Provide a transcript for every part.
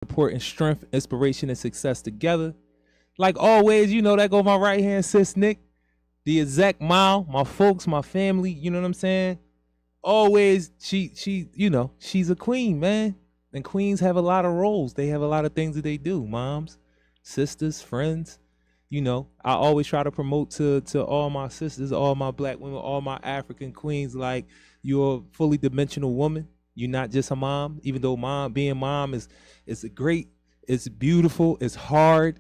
Support and strength, inspiration and success together. Like always, that go my right hand sis Nick, the exact mile, my folks, my family, you know what I'm saying? Always she's a queen, man. And queens have a lot of roles. They have a lot of things that they do. Moms, sisters, friends. I always try to promote to all my sisters, all my black women, all my African queens, like you're a fully dimensional woman. You're not just a mom, even though being mom is a great, it's beautiful, it's hard.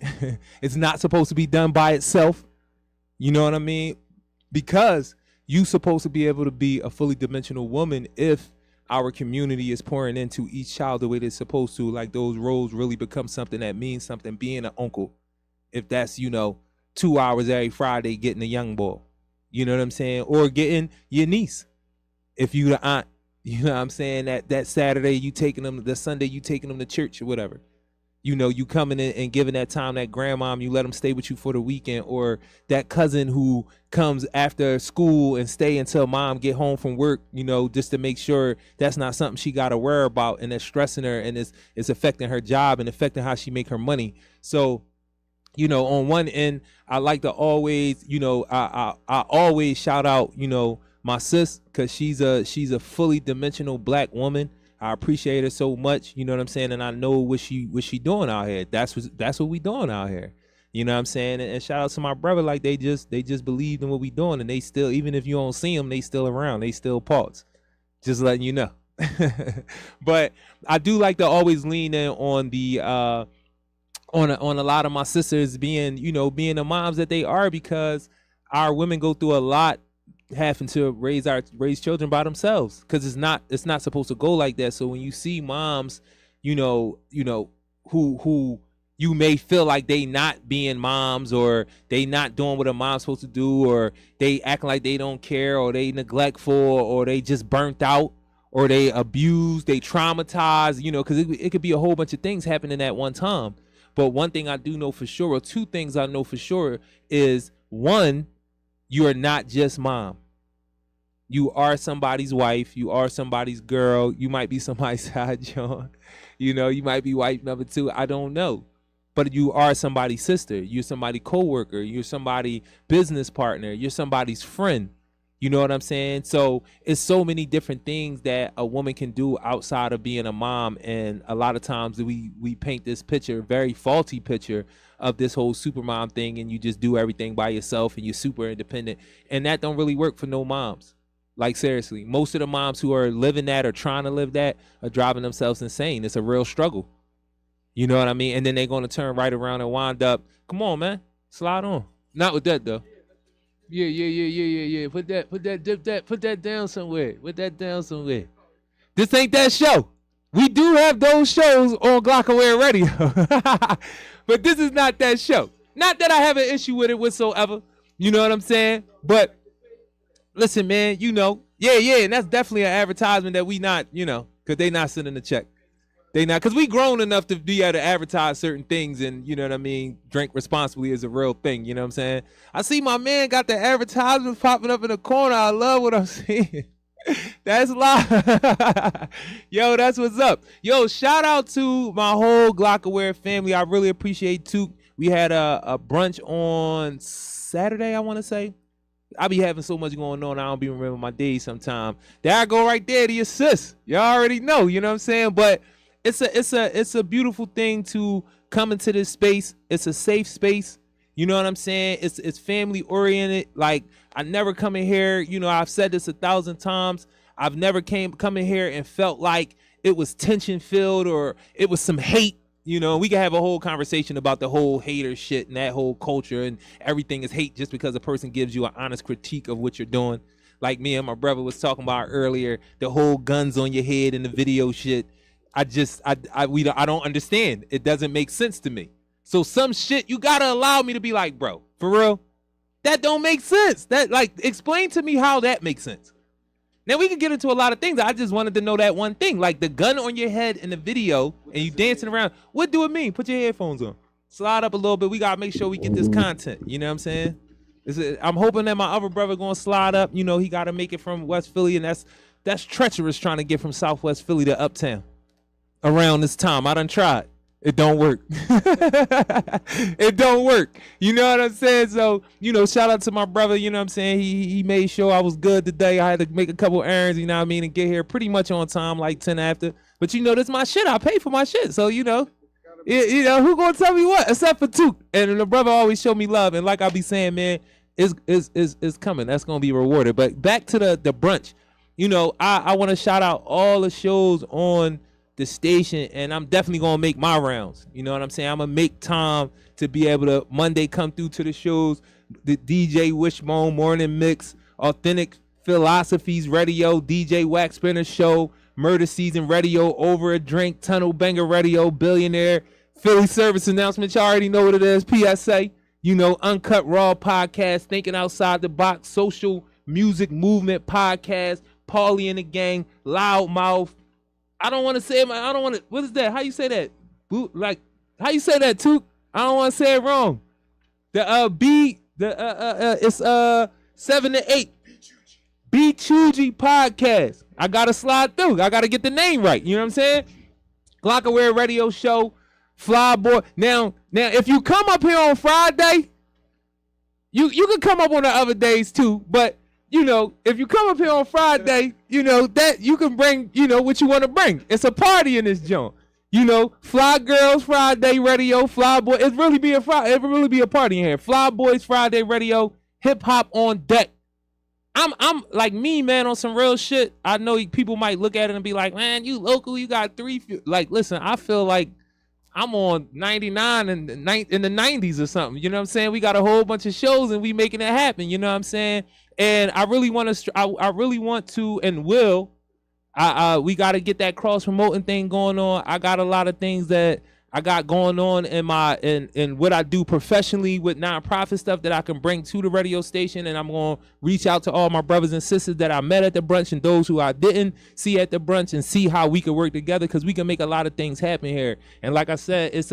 It's not supposed to be done by itself. You know what I mean? Because you supposed to be able to be a fully dimensional woman if our community is pouring into each child the way they're supposed to. Like those roles really become something that means something. Being an uncle, if that's 2 hours every Friday getting a young boy, you know what I'm saying, or getting your niece if you the aunt. You know what I'm saying? That Saturday you taking them, the Sunday you taking them to church or whatever. You coming in and giving that time, that grandmom, you let them stay with you for the weekend, or that cousin who comes after school and stay until mom get home from work, just to make sure that's not something she got to worry about and it's stressing her and it's affecting her job and affecting how she make her money. So, on one end, I like to always, I always shout out, my sis, because she's a fully dimensional black woman. I appreciate her so much, you know what I'm saying, and I know what she doing out here. That's what we doing out here, you know what I'm saying. And shout out to my brother, like they just believed in what we doing, and they still, even if you don't see them, they still around, they still parts. Just letting you know. But I do like to always lean in on the on a lot of my sisters being the moms that they are, because our women go through a lot having to raise children by themselves, because it's not supposed to go like that. So when you see moms, who you may feel like they not being moms, or they not doing what a mom's supposed to do, or they acting like they don't care, or they neglectful, or they just burnt out, or they abused, they traumatized, because it could be a whole bunch of things happening at one time. But one thing I do know for sure, or two things I know for sure, is one, you are not just mom. You are somebody's wife. You are somebody's girl. You might be somebody's side John. You might be wife number two. I don't know. But you are somebody's sister. You're somebody's coworker. You're somebody's business partner. You're somebody's friend. You know what I'm saying? So it's so many different things that a woman can do outside of being a mom. And a lot of times we paint this picture, very faulty picture, of this whole super mom thing, and you just do everything by yourself and you're super independent. And that don't really work for no moms. Like, seriously, most of the moms who are living that or trying to live that are driving themselves insane. It's a real struggle. You know what I mean? And then they're going to turn right around and wind up, come on, man, slide on. Not with that, though. Yeah. Put that down somewhere. Put that down somewhere. This ain't that show. We do have those shows on Glockaware Radio. But this is not that show. Not that I have an issue with it whatsoever. You know what I'm saying? But listen, man, yeah, and that's definitely an advertisement that we not, because they not sending the check. They not, because we grown enough to be able to advertise certain things, and you know what I mean, drink responsibly is a real thing, you know what I'm saying? I see my man got the advertisements popping up in the corner. I love what I'm seeing. That's live. Yo, that's what's up. Yo, shout out to my whole Glockaware family. I really appreciate too. We had a brunch on Saturday, I want to say. I be having so much going on, I don't be remembering my days sometime. There I go right there to your sis. Y'all already know, you know what I'm saying? But it's a beautiful thing to come into this space. It's a safe space. You know what I'm saying? It's family oriented. Like, I never come in here, I've said this 1,000 times. I've never come in here and felt like it was tension filled or it was some hate. We can have a whole conversation about the whole hater shit and that whole culture and everything is hate just because a person gives you an honest critique of what you're doing. Like me and my brother was talking about earlier, the whole guns on your head and the video shit. I don't understand. It doesn't make sense to me. So some shit you gotta allow me to be like, bro, for real, that don't make sense. That, like, explain to me how that makes sense. Now we can get into a lot of things. I just wanted to know that one thing, like the gun on your head in the video and you dancing around. What do it mean? Put your headphones on. Slide up a little bit. We gotta make sure we get this content. You know what I'm saying? I'm hoping that my other brother gonna slide up. He gotta make it from West Philly, and that's treacherous trying to get from Southwest Philly to Uptown around this time. I done tried. It don't work. It don't work. You know what I'm saying? So, shout out to my brother, you know what I'm saying? He made sure I was good today. I had to make a couple errands, you know what I mean, and get here pretty much on time, like 10 after. But this is my shit. I pay for my shit. So, who gonna tell me what? Except for Took. And the brother always show me love. And like I be saying, man, it's coming. That's gonna be rewarded. But back to the brunch. I want to shout out all the shows on the station, and I'm definitely gonna make my rounds. You know what I'm saying? I'm gonna make time to be able to Monday come through to the shows, the DJ Wishbone Morning Mix, Authentic Philosophies Radio, DJ Wax Spinner Show, Murder Season Radio, Over a Drink, Tunnel Banger Radio, Billionaire, Philly Service Announcement. You already know what it is. PSA. Uncut Raw Podcast, Thinking Outside the Box, Social Music Movement Podcast, Paulie and the Gang, Loudmouth. I don't want to say it. I don't want to. What is that? How you say that? How you say that, Took? I don't want to say it wrong. It's 7 to 8. B Chuji Podcast. I gotta slide through. I gotta get the name right. You know what I'm saying? Glockaware Radio Show, Flyboy. Now, if you come up here on Friday, you can come up on the other days too, but. If you come up here on Friday, that you can bring, what you want to bring. It's a party in this joint. Fly Girls Friday Radio, Fly Boy. It really be a party in here. Fly Boys Friday Radio, hip hop on deck. I'm like me, man, on some real shit. I know people might look at it and be like, man, you local, you got 3. Like, listen, I feel like I'm on 99 and in the 90s or something. You know what I'm saying? We got a whole bunch of shows and we making it happen. You know what I'm saying? And I really want to, and will. We got to get that cross promoting thing going on. I got a lot of things that I got going on in what I do professionally with nonprofit stuff that I can bring to the radio station. And I'm going to reach out to all my brothers and sisters that I met at the brunch and those who I didn't see at the brunch and see how we can work together, because we can make a lot of things happen here. And like I said, it's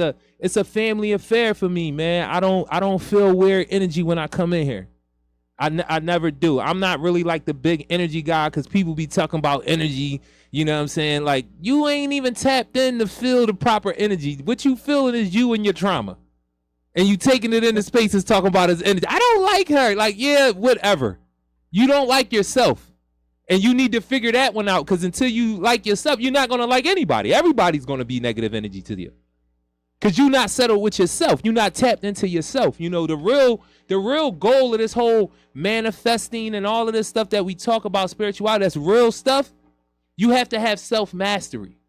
a family affair for me, man. I don't feel weird energy when I come in here. I never do. I'm not really like the big energy guy, because people be talking about energy. You know what I'm saying? Like, you ain't even tapped in to feel the proper energy. What you feeling is you and your trauma. And you taking it into spaces talking about his energy. I don't like her. Like, yeah, whatever. You don't like yourself. And you need to figure that one out, because until you like yourself, you're not going to like anybody. Everybody's going to be negative energy to you. Because you're not settled with yourself. You're not tapped into yourself. The real goal of this whole manifesting and all of this stuff that we talk about, spirituality, that's real stuff. You have to have self-mastery.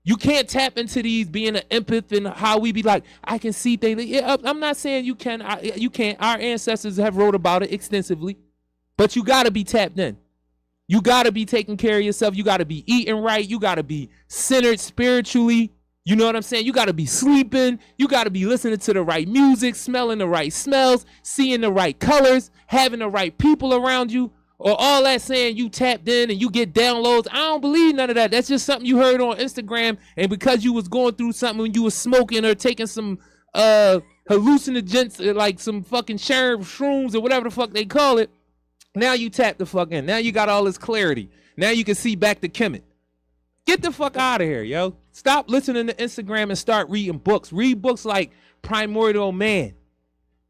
You can't tap into these being an empath and how we be like, I can see things. I'm not saying you can. You can't. Our ancestors have wrote about it extensively. But you got to be tapped in. You got to be taking care of yourself. You got to be eating right. You got to be centered spiritually. You know what I'm saying? You got to be sleeping. You got to be listening to the right music, smelling the right smells, seeing the right colors, having the right people around you, or all that saying you tapped in and you get downloads. I don't believe none of that. That's just something you heard on Instagram, and because you was going through something when you was smoking or taking some hallucinogens, like some fucking shrooms or whatever the fuck they call it, now you tap the fuck in. Now you got all this clarity. Now you can see back to Kemet. Get the fuck out of here, yo. Stop listening to Instagram and start reading books. Read books like Primordial Man,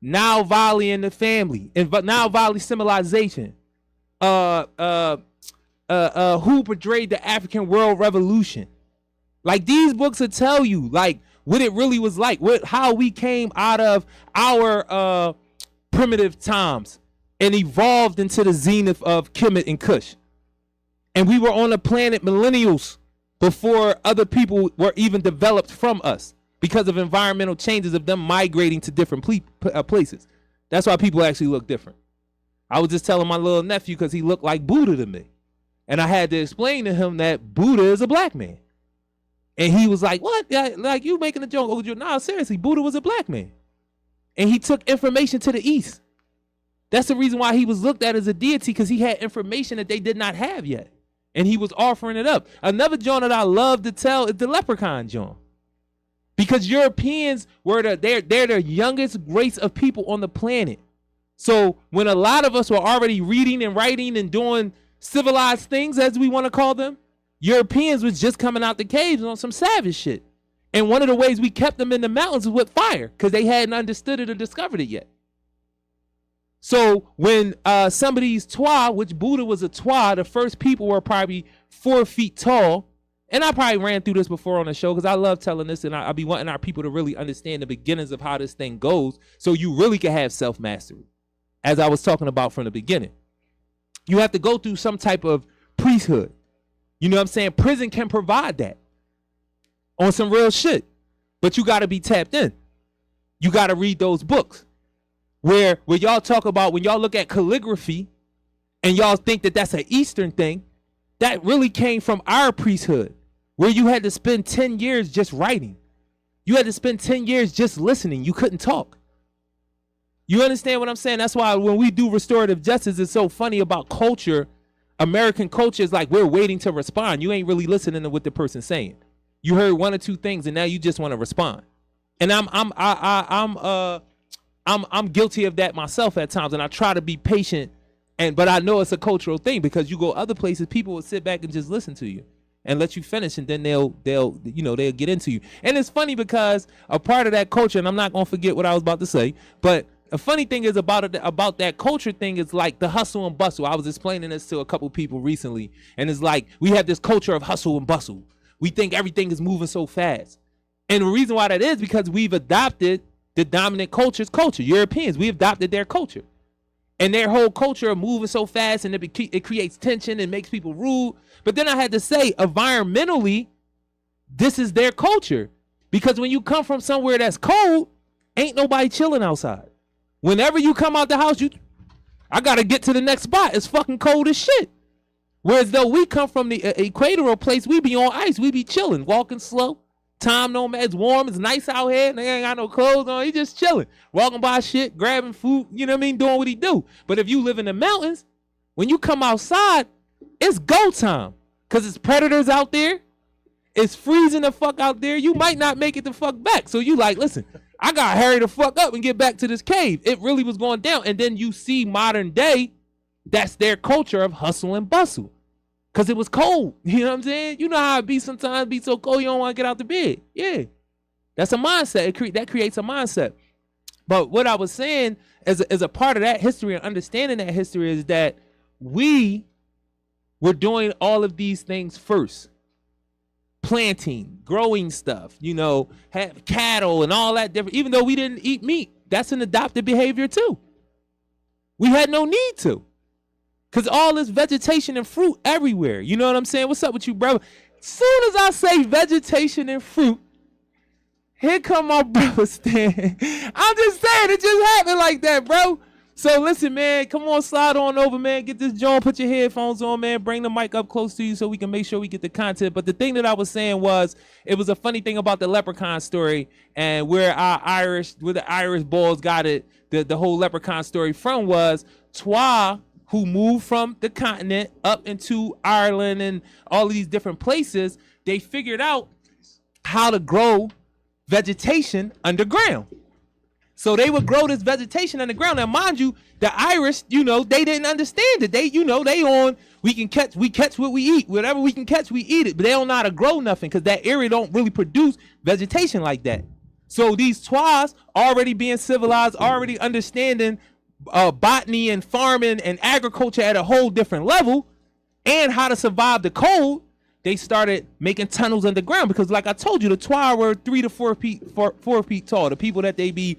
Now Valley and the Family, and Now Valley Civilization. Who Portrayed the African World Revolution. Like, these books will tell you like what it really was like, how we came out of our primitive times and evolved into the zenith of Kemet and Kush. And we were on the planet millennials before other people were even developed from us, because of environmental changes of them migrating to different places. That's why people actually look different. I was just telling my little nephew, because he looked like Buddha to me. And I had to explain to him that Buddha is a black man. And he was like, what? Like, you making a joke? Oh, no, seriously, Buddha was a black man. And he took information to the East. That's the reason why he was looked at as a deity, because he had information that they did not have yet. And he was offering it up. Another joint that I love to tell is the leprechaun joint. Because Europeans they're the youngest race of people on the planet. So when a lot of us were already reading and writing and doing civilized things, as we want to call them, Europeans was just coming out the caves on some savage shit. And one of the ways we kept them in the mountains was with fire, because they hadn't understood it or discovered it yet. So when some of these Twa, which Buddha was a Twa, the first people were probably 4 feet tall. And I probably ran through this before on the show because I love telling this, and I'll be wanting our people to really understand the beginnings of how this thing goes so you really can have self-mastery, as I was talking about from the beginning. You have to go through some type of priesthood. You know what I'm saying? Prison can provide that on some real shit, but you got to be tapped in. You got to read those books where y'all talk about, when y'all look at calligraphy and y'all think that that's an Eastern thing, that really came from our priesthood, where you had to spend 10 years just writing. You had to spend 10 years just listening. You couldn't talk. You understand what I'm saying? That's why when we do restorative justice, it's so funny about culture. American culture is like we're waiting to respond. You ain't really listening to what the person's saying. You heard 1 or 2 things, and now you just want to respond. And I'm guilty of that myself at times, and I try to be patient. But I know it's a cultural thing, because you go other places, people will sit back and just listen to you and let you finish, and then they'll get into you. And it's funny because a part of that culture, and I'm not gonna forget what I was about to say, but a funny thing is about that culture thing is like the hustle and bustle. I was explaining this to a couple people recently, and it's like we have this culture of hustle and bustle. We think everything is moving so fast, and the reason why that is because we've adopted the dominant culture's culture. Europeans, we adopted their culture. And their whole culture of moving so fast, and it creates tension and makes people rude. But then I had to say, environmentally, this is their culture. Because when you come from somewhere that's cold, ain't nobody chilling outside. Whenever you come out the house, I got to get to the next spot. It's fucking cold as shit. Whereas though we come from the equatorial place, we be on ice. We be chilling, walking slow. Time no man, it's warm, it's nice out here, and they ain't got no clothes on. He just chilling, walking by shit, grabbing food, you know what I mean, doing what he do. But if you live in the mountains, when you come outside, it's go time, because it's predators out there. It's freezing the fuck out there. You might not make it the fuck back. So you like, listen, I gotta hurry the fuck up and get back to this cave. It really was going down. And then you see modern day, that's their culture of hustle and bustle. Because it was cold. You know what I'm saying? You know how it be sometimes, be so cold you don't want to get out the bed. Yeah. That's a mindset. That creates a mindset. But what I was saying as a part of that history and understanding that history is that we were doing all of these things first. Planting, growing stuff, have cattle and all that different. Even though we didn't eat meat, that's an adopted behavior too. We had no need to. Because all this vegetation and fruit everywhere. You know what I'm saying? What's up with you, brother? Soon as I say vegetation and fruit, here come my brother Stan. I'm just saying, it just happened like that, bro. So listen, man, come on, slide on over, man. Get this joint, put your headphones on, man. Bring the mic up close to you so we can make sure we get the content. But the thing that I was saying was, it was a funny thing about the leprechaun story, and where the Irish boys got it, the whole leprechaun story from was Twa, who moved from the continent up into Ireland and all of these different places. They figured out how to grow vegetation underground. So they would grow this vegetation underground. Now, mind you, the Irish, they didn't understand it. We catch what we eat. Whatever we can catch, we eat it. But they don't know how to grow nothing, because that area don't really produce vegetation like that. So these Twas, already being civilized, already understanding botany and farming and agriculture at a whole different level, and how to survive the cold, they started making tunnels underground. Because like I told you, the Twa were 3 to 4 feet tall. The people that they be,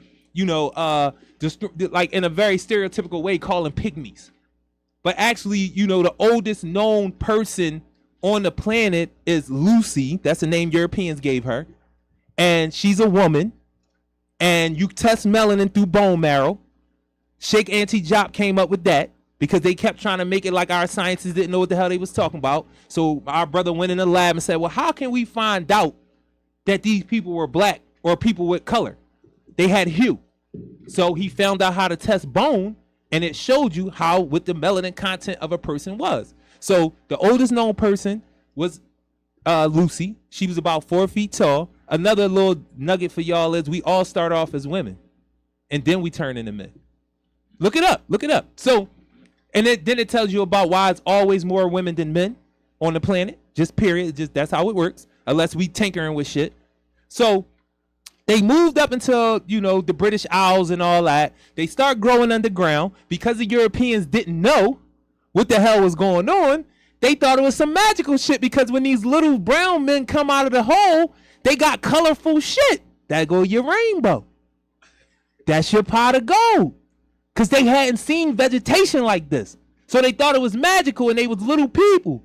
just like in a very stereotypical way, calling pygmies. But actually, the oldest known person on the planet is Lucy. That's the name Europeans gave her. And she's a woman. And you test melanin through bone marrow. Sheikh Auntie Jop came up with that, because they kept trying to make it like our scientists didn't know what the hell they was talking about. So our brother went in the lab and said, well, how can we find out that these people were black or people with color? They had hue. So he found out how to test bone, and it showed you what the melanin content of a person was. So the oldest known person was Lucy. She was about 4 feet tall. Another little nugget for y'all is we all start off as women, and then we turn into men. Look it up. So, and then it tells you about why it's always more women than men on the planet. Just period. Just that's how it works. Unless we tinkering with shit. So they moved up until, you know, the British Isles and all that. They start growing underground because the Europeans didn't know what the hell was going on. They thought it was some magical shit because when these little brown men come out of the hole, they got colorful shit. That go your rainbow. That's your pot of gold. Because they hadn't seen vegetation like this. So they thought it was magical and they was little people.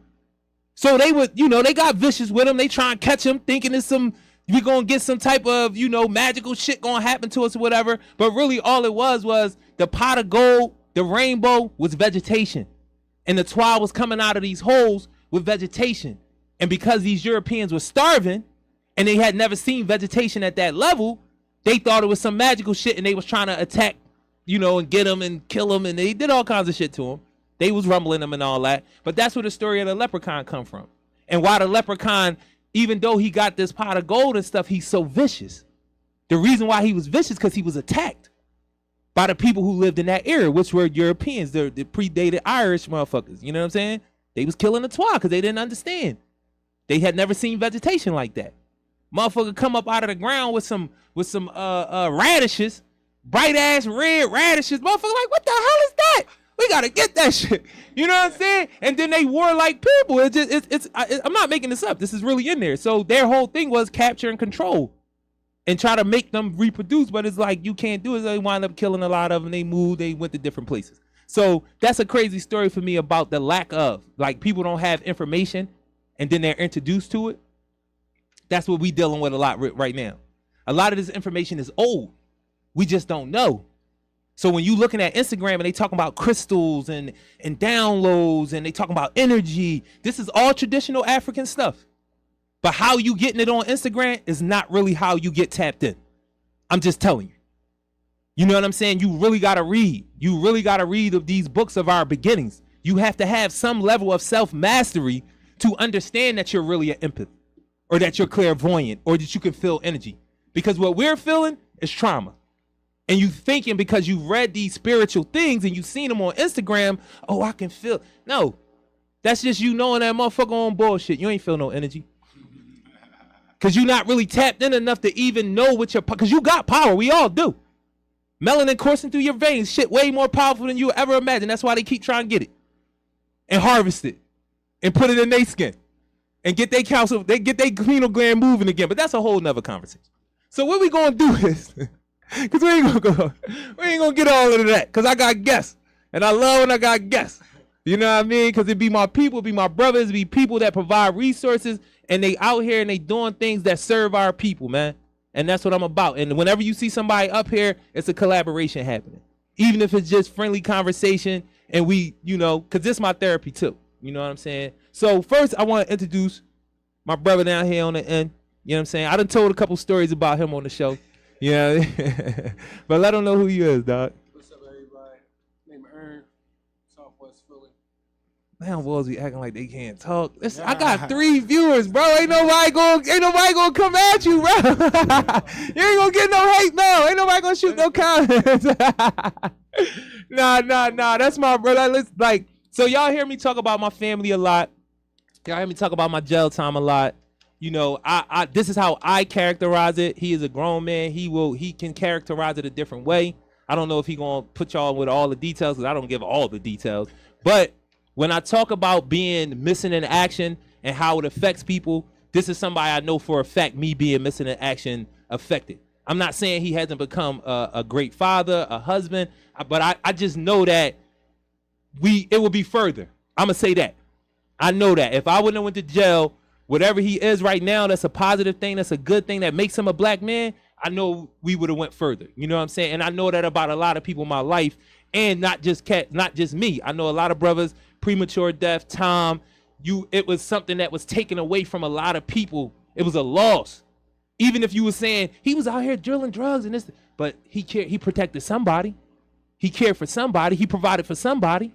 So they would, you know, they got vicious with them. They try and catch them thinking it's some, we gonna get some type of, you know, magical shit gonna happen to us or whatever. But really all it was the pot of gold, the rainbow was vegetation. And the twilight was coming out of these holes with vegetation. And because these Europeans were starving and they had never seen vegetation at that level, they thought it was some magical shit and they was trying to attack, you know, and get them and kill them. And they did all kinds of shit to them. They was rumbling them and all that. But that's where the story of the leprechaun come from. And why the leprechaun, even though he got this pot of gold and stuff, he's so vicious. The reason why he was vicious because he was attacked by the people who lived in that era, which were Europeans, the predated Irish motherfuckers. You know what I'm saying? They was killing the twat because they didn't understand. They had never seen vegetation like that. Motherfucker come up out of the ground with some radishes, bright ass red radishes. Motherfucker like, what the hell is that? We gotta get that shit. You know what I'm saying? And then they were like people. I'm not making this up. This is really in there. So their whole thing was capture and control and try to make them reproduce. But it's like, you can't do it. So they wind up killing a lot of them. They moved. They went to different places. So that's a crazy story for me about the lack of, like, people don't have information and then they're introduced to it. That's what we dealing with a lot right now. A lot of this information is old. We just don't know. So when you looking at Instagram and they talking about crystals and downloads and they talking about energy, this is all traditional African stuff. But how you getting it on Instagram is not really how you get tapped in. I'm just telling you. You know what I'm saying? You really got to read. You really got to read of these books of our beginnings. You have to have some level of self-mastery to understand that you're really an empath or that you're clairvoyant or that you can feel energy. Because what we're feeling is trauma. And you thinking because you've read these spiritual things and you've seen them on Instagram, oh, I can feel. No, that's just you knowing that motherfucker on bullshit. You ain't feel no energy. Because you're not really tapped in enough to even know what your, because you got power. We all do. Melanin coursing through your veins, shit way more powerful than you ever imagined. That's why they keep trying to get it and harvest it and put it in their skin and get their council, they get their pineal gland moving again. But that's a whole nother conversation. So what we gonna do is, because we ain't gonna get all into that, because I got guests and I love when I got guests. You know what I mean? Because it be my people, it be my brothers, it be people that provide resources and they out here and they doing things that serve our people, man. And that's what I'm about. And whenever you see somebody up here, it's a collaboration happening. Even if it's just friendly conversation and we, you know, because this is my therapy too. You know what I'm saying? So first I want to introduce my brother down here on the end. You know what I'm saying? I done told a couple stories about him on the show. Yeah. But let them know who he is, dog. What's up, everybody? Name Ern, Southwest Philly. Damn, boys be acting like they can't talk. Listen, I got 3 viewers, bro. Ain't nobody gonna come at you, bro. You ain't gonna get no hate, no. Ain't nobody gonna shoot no comments. Nah. That's my brother. Like, so y'all hear me talk about my family a lot. Y'all hear me talk about my jail time a lot. You know, I this is how I characterize it. He is a grown man. He can characterize it a different way. I don't know if he gonna put y'all with all the details because I don't give all the details. But when I talk about being missing in action and how it affects people, this is somebody I know for a fact me being missing in action affected. I'm not saying he hasn't become a great father, a husband, but I just know that it will be further. I'm gonna say that. I know that if I wouldn't have went to jail, whatever he is right now, that's a positive thing, that's a good thing that makes him a black man, I know we would have went further. You know what I'm saying? And I know that about a lot of people in my life, and not just me. I know a lot of brothers, premature death, Tom, it was something that was taken away from a lot of people. It was a loss. Even if you were saying he was out here drilling drugs and this, but he protected somebody. He cared for somebody. He provided for somebody.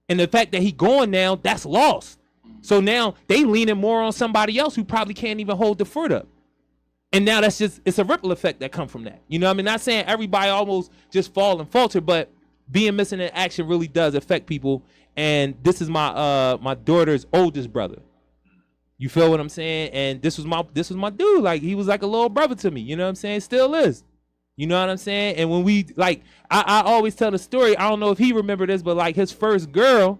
And the fact that he going now, that's lost. So now they leaning more on somebody else who probably can't even hold the fruit up. And now it's a ripple effect that come from that. You know what I mean? Not saying everybody almost just fall and falter, but being missing in action really does affect people. And this is my daughter's oldest brother. You feel what I'm saying? And this was my dude. Like, he was like a little brother to me. You know what I'm saying? Still is. You know what I'm saying? And when we, like, I always tell the story. I don't know if he remembered this, but like his first girl,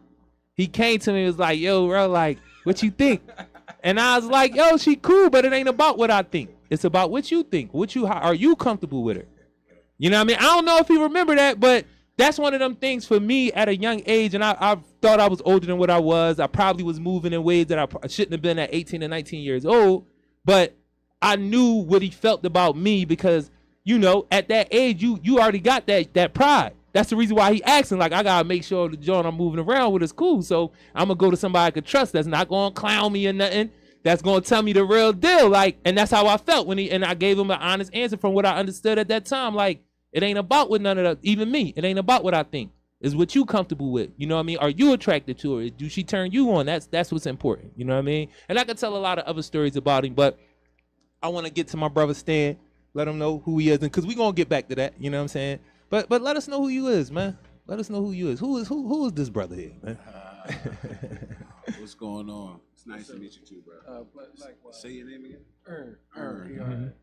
he came to me and was like, yo, bro, like, what you think? And I was like, yo, she cool, but it ain't about what I think. It's about what you think. How are you comfortable with her? You know what I mean? I don't know if he remember that, but that's one of them things for me at a young age. And I thought I was older than what I was. I probably was moving in ways that I shouldn't have been at 18 and 19 years old. But I knew what he felt about me because, you know, at that age, you already got that pride. That's the reason why he asking, like, I got to make sure the joint I'm moving around with is cool. So I'm going to go to somebody I could trust that's not going to clown me or nothing. That's going to tell me the real deal. Like, and that's how I felt and I gave him an honest answer from what I understood at that time. Like, it ain't about what none of that, even me. It ain't about what I think. It's what you comfortable with. You know what I mean? Are you attracted to her? Do she turn you on? That's what's important. You know what I mean? And I could tell a lot of other stories about him, but I want to get to my brother Stan, let him know who he is, and because we're going to get back to that. You know what I'm saying? But let us know who you is, man. Let us know who you is. Who is this brother here, man? What's going on? It's nice to meet you too, bro. Say your name again. Ern.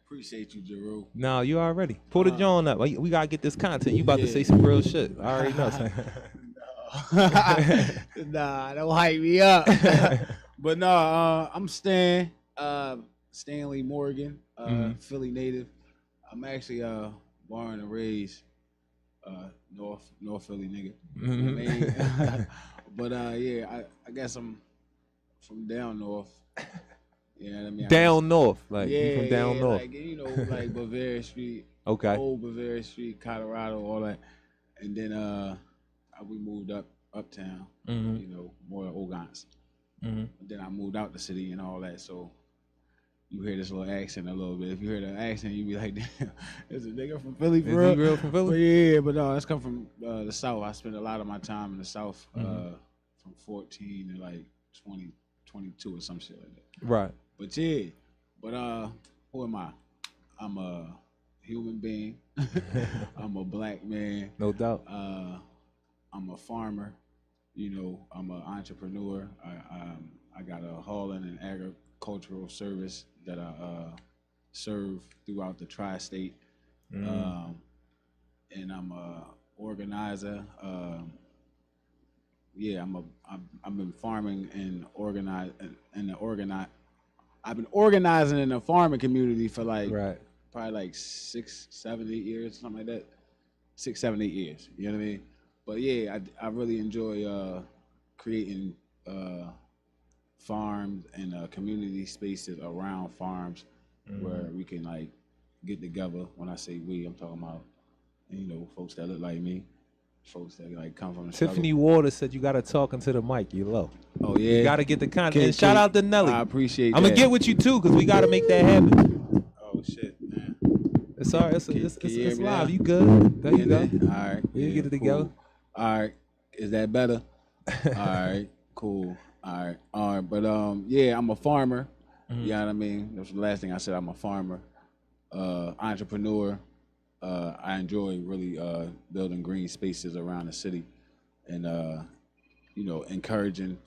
Appreciate you, Jarue. No, you already. Pull the joint up. We got to get this content. You about to say some real shit. I already know. Nah, don't hype me up. But no, I'm Stan. Stanley Morgan, Philly native. I'm actually born and raised North Philly nigga. You know what I mean? But yeah, I guess I'm from down north. You know what I mean? Down north, like yeah, you from down north. Like, you know, like Bavaria Street, Okay. Old Bavaria Street, Colorado, all that. And then we moved uptown, you know, more Ogans. And then I moved out the city and all that. So you hear this little accent a little bit. If you hear the accent, you be like, damn, is a nigga from Philly, for real? Is he real from Philly? But yeah, but no, that's come from the South. I spent a lot of my time in the South from 14 to like 20, 22 or some shit like that. Right. But yeah, who am I? I'm a human being. I'm a black man. No doubt. I'm a farmer. You know, I'm an entrepreneur. I got a hauling and agricultural service that I serve throughout the tri-state. And I'm a organizer. Yeah, I've been farming and I've been organizing in the farming community for like probably like 6, 7, 8 years, something like that. 6, 7, 8 years. You know what I mean? But yeah, I really enjoy creating farms and community spaces around farms where we can like get together. When I say we, I'm talking about, you know, folks that look like me. Folks that like come from the Tiffany struggle. Waters said you gotta talk into the mic. You low. Oh yeah. You gotta get the content. And shout out to Nelly. I appreciate. I'm gonna get with you too because we gotta make that happen. Oh shit, man. It's all right. It's live. Now? You good? There you go. All right. We get it together. Cool. All right. Is that better? All right. Cool. All right. But yeah, I'm a farmer. You know what I mean? That's the last thing I said. I'm a farmer, entrepreneur. I enjoy really building green spaces around the city and, you know, encouraging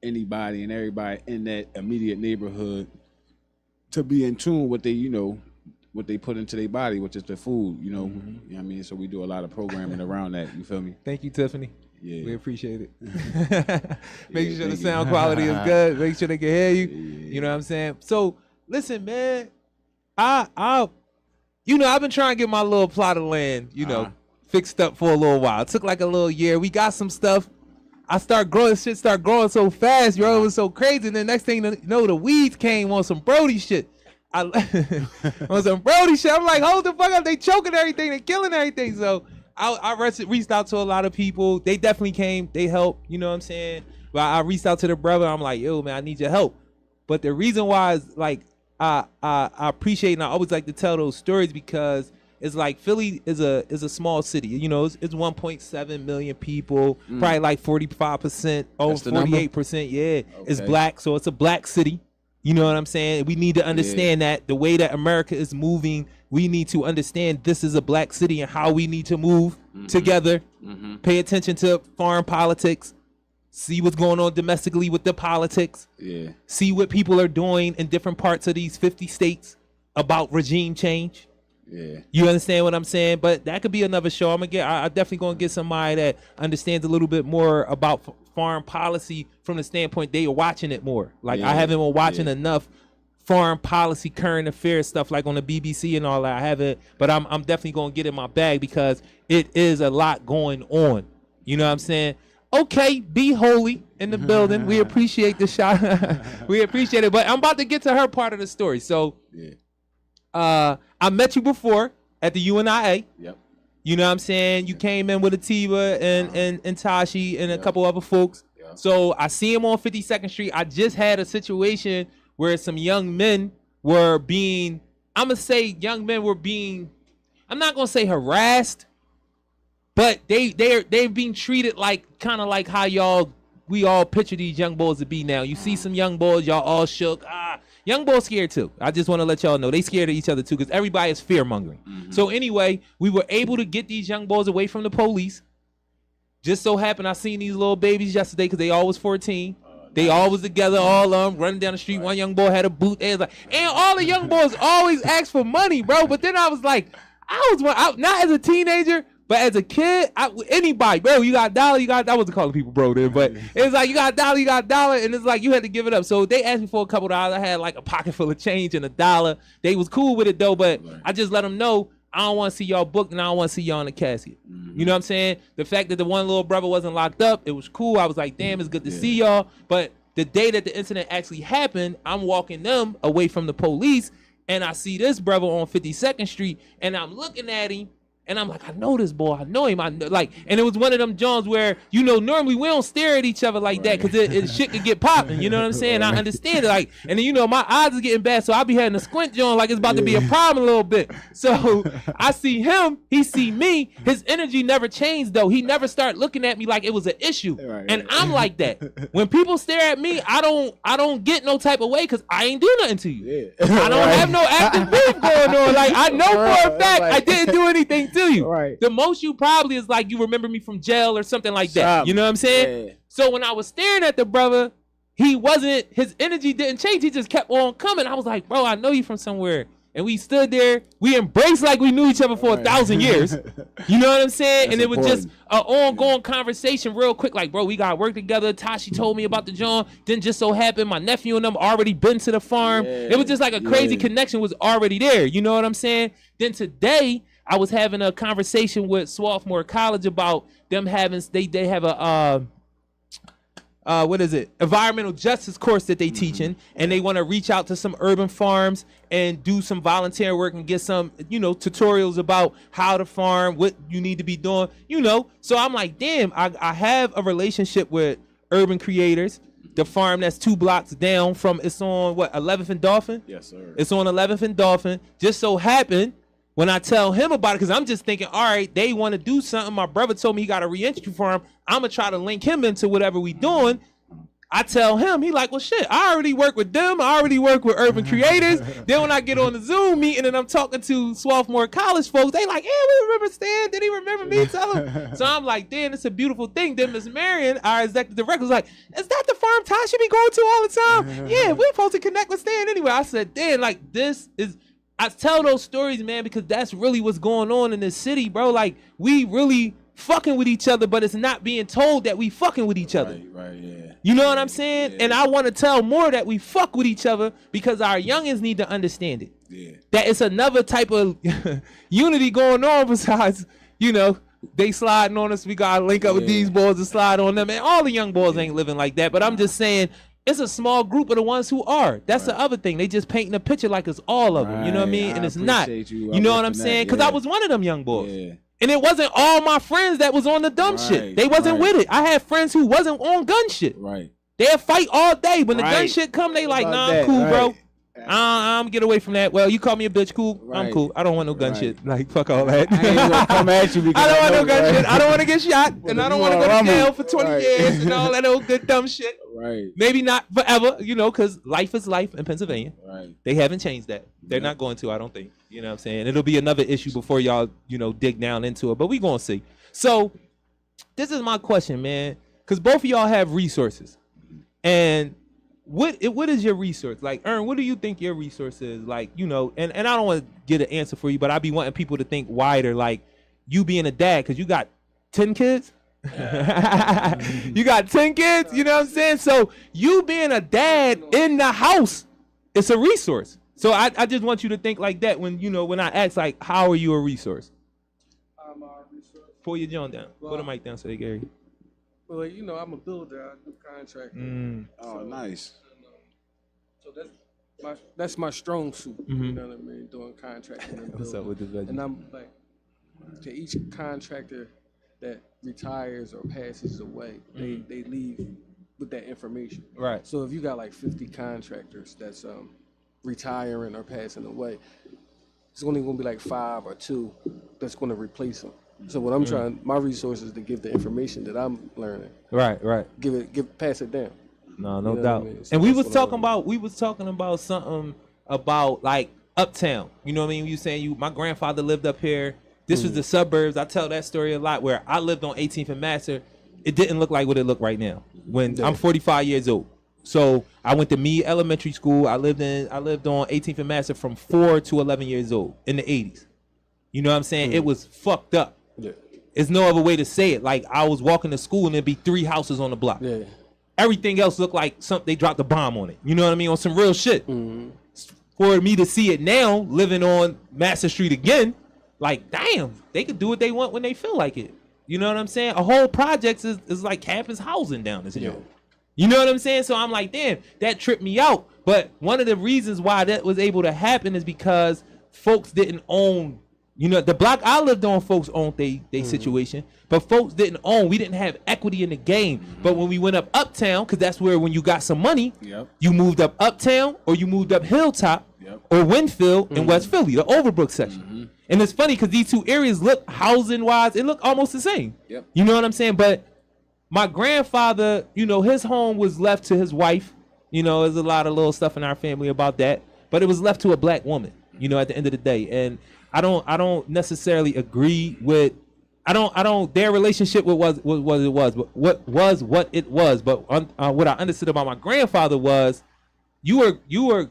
anybody and everybody in that immediate neighborhood to be in tune with what they put into their body, which is the food, you know. You know what I mean? So we do a lot of programming around that. You feel me? Thank you, Tiffany. Yeah. We appreciate it. Make sure the sound quality is good. Make sure they can hear you. Yeah. You know what I'm saying? So listen, man, I you know, I've been trying to get my little plot of land, you know, fixed up for a little while. It took like a little year. We got some stuff. Shit start growing so fast, bro. It was so crazy. And then next thing you know, the weeds came on some Brody shit. On some Brody shit. I'm like, hold the fuck up. They choking everything. They killing everything. So I reached out to a lot of people. They definitely came. They helped. You know what I'm saying? But I reached out to the brother. I'm like, yo, man, I need your help. But the reason why is like, I appreciate and I always like to tell those stories because it's like Philly is a small city. You know, it's 1.7 million people, probably like 45%, over 48%, yeah, is black. So it's a black city. You know what I'm saying? We need to understand that the way that America is moving, we need to understand this is a black city and how we need to move together. Pay attention to foreign politics. see what's going on domestically with the politics. Yeah. See what people are doing in different parts of these 50 states about regime change. Yeah. You understand what I'm saying? But that could be another show. I definitely gonna get somebody that understands a little bit more about foreign policy from the standpoint they are watching it more. Like I haven't been watching enough foreign policy, current affairs stuff like on the BBC and all that. I haven't, but I'm definitely gonna get in my bag because it is a lot going on. You know what I'm saying? Okay, be holy in the building. We appreciate the shot. We appreciate it. But I'm about to get to her part of the story. So I met you before at the UNIA. Yep. You know what I'm saying? You came in with Atiba and Tashi and a couple other folks. Yep. So I see him on 52nd Street. I just had a situation where some young men were being, I'm not gonna say harassed, but they're being treated like kind of like how we all picture these young boys to be now. You see some young boys, y'all all shook. Young boys scared too. I just want to let y'all know they scared of each other too because everybody is fear mongering. Mm-hmm. So anyway, we were able to get these young boys away from the police. Just so happened I seen these little babies yesterday because they all was 14. They all was together, all running down the street. Right. One young boy had a boot. And all the young boys always ask for money, bro. But then I was like, not as a teenager, but as a kid, anybody, bro, you got a dollar, I wasn't calling people bro then, but it's like you got a dollar, and it's like you had to give it up. So they asked me for a couple dollars. I had like a pocket full of change and $1. They was cool with it though, but I just let them know I don't want to see y'all booked and I don't want to see y'all in the casket. Mm-hmm. You know what I'm saying? The fact that the one little brother wasn't locked up, it was cool. I was like, damn, it's good to see y'all. But the day that the incident actually happened, I'm walking them away from the police, and I see this brother on 52nd Street, and I'm looking at him, and I'm like, I know this boy. I know him. And it was one of them Jones where, normally we don't stare at each other like that because it shit could get popping. You know what I'm saying? I understand it. And then, my eyes are getting bad, so I be having to squint John like it's about to be a problem a little bit. So I see him. He see me. His energy never changed, though. He never started looking at me like it was an issue. And I'm like that. When people stare at me, I don't get no type of way because I ain't do nothing to you. I don't have no active beef going on. Like, I know for a fact I didn't do anything to you. Right. The most you probably is like you remember me from jail or something like that. You know what I'm saying? Yeah. So when I was staring at the brother, his energy didn't change. He just kept on coming. I was like, bro, I know you from somewhere. And we stood there. We embraced like we knew each other for 1,000 years. You know what I'm saying? And it was just an ongoing conversation real quick. Like, bro, we got to work together. Tashi told me about the John. Then just so happened my nephew and them already been to the farm. Yeah. It was just like a crazy connection was already there. You know what I'm saying? Then today, I was having a conversation with Swarthmore College about them having, they have a, environmental justice course that they teaching, and they want to reach out to some urban farms and do some volunteer work and get some, tutorials about how to farm, what you need to be doing, So I'm like, damn, I have a relationship with urban creators. The farm that's 2 blocks down from, it's on 11th and Dolphin? Yes, sir. It's on 11th and Dolphin. Just so happened, when I tell him about it, because I'm just thinking, all right, they want to do something. My brother told me he got a re-entry farm. I'm going to try to link him into whatever we doing. I tell him, he like, well, shit, I already work with them. I already work with urban creators. Then when I get on the Zoom meeting and I'm talking to Swarthmore College folks, they like, yeah, we remember Stan. Did he remember me? Tell him. So I'm like, damn, it's a beautiful thing. Then Miss Marion, our executive director, was like, is that the farm Tasha be going to all the time? Yeah, we're supposed to connect with Stan anyway. I said, damn, like this is... I tell those stories, man, because that's really what's going on in this city, bro. Like, we really fucking with each other, but it's not being told that we fucking with each other. Right, yeah. You know what I'm saying? Yeah. And I want to tell more that we fuck with each other because our youngins need to understand it. Yeah. That it's another type of unity going on besides, they sliding on us. We got to link up with these boys and slide on them. And all the young boys ain't living like that. But I'm just saying, it's a small group of the ones who are. That's the other thing. They just painting a picture like it's all of them. You know what I mean? And it's not. You know what I'm saying? Because I was one of them young boys. Yeah. And it wasn't all my friends that was on the dumb shit. They wasn't with it. I had friends who wasn't on gun shit. Right. They'll fight all day. When the gun shit come, they like, nah, I'm cool, bro. I'm get away from that. Well, you call me a bitch, cool. I'm cool. I don't want no gun shit. Like, fuck all that. I ain't gonna come at you because I don't want no gun shit. I don't want to get shot, and I don't want to go to jail for 20 years and all that old good dumb shit. Right. Maybe not forever, because life is life in Pennsylvania. Right. They haven't changed that. They're not going to, I don't think. You know what I'm saying? It'll be another issue before y'all, dig down into it. But we gonna see. So, this is my question, man. because both of y'all have resources, and what is your resource? Like, Ern, what do you think your resource is? Like, and I don't want to get an answer for you, but I be wanting people to think wider. Like, you being a dad, because you got 10 kids. You got 10 kids, you know what I'm saying? So you being a dad in the house, it's a resource. So I just want you to think like that when I ask, like, how are you a resource? I'm a resource. Pull your joint down. Put the mic down so they can hear you. Well, I'm a builder. I do contracting. Oh, nice. So that's my strong suit. You know what I mean? Doing contracting and What's up with the veggie? And I'm like, to each contractor that retires or passes away, they leave with that information. Right. So if you got like 50 contractors that's retiring or passing away, it's only going to be like 5 or 2 that's going to replace them. So what I'm trying, my resource is to give the information that I'm learning. Right. Pass it down. No doubt. I mean? So and we was talking about something about like uptown. You know what I mean? You saying my grandfather lived up here. This was the suburbs. I tell that story a lot where I lived on 18th and Master. It didn't look like what it looked right now. When I'm 45 years old. So I went to Meade Elementary School. I lived on 18th and Master from 4 to 11 years old in the 80s. You know what I'm saying? It was fucked up. Yeah. There's no other way to say it. Like, I was walking to school and there'd be 3 houses on the block. Yeah. Everything else looked like something they dropped a bomb on it. You know what I mean? On some real shit. For me to see it now, living on Master Street again, like, damn, they could do what they want when they feel like it. You know what I'm saying? A whole project is like campus housing down this hill. You know what I'm saying? So I'm like, damn, that tripped me out. But one of the reasons why that was able to happen is because folks didn't own. The block I lived on, folks owned they situation, but folks didn't own. We didn't have equity in the game. But when we went up uptown, because that's where when you got some money, you moved up uptown or you moved up Hilltop or Winfield in West Philly, the Overbrook section. And it's funny because these two areas look housing-wise, it look almost the same. You know what I'm saying? But my grandfather, his home was left to his wife. There's a lot of little stuff in our family about that. But it was left to a black woman, at the end of the day. And I don't necessarily agree with their relationship was what it was, but what it was. But what I understood about my grandfather was you were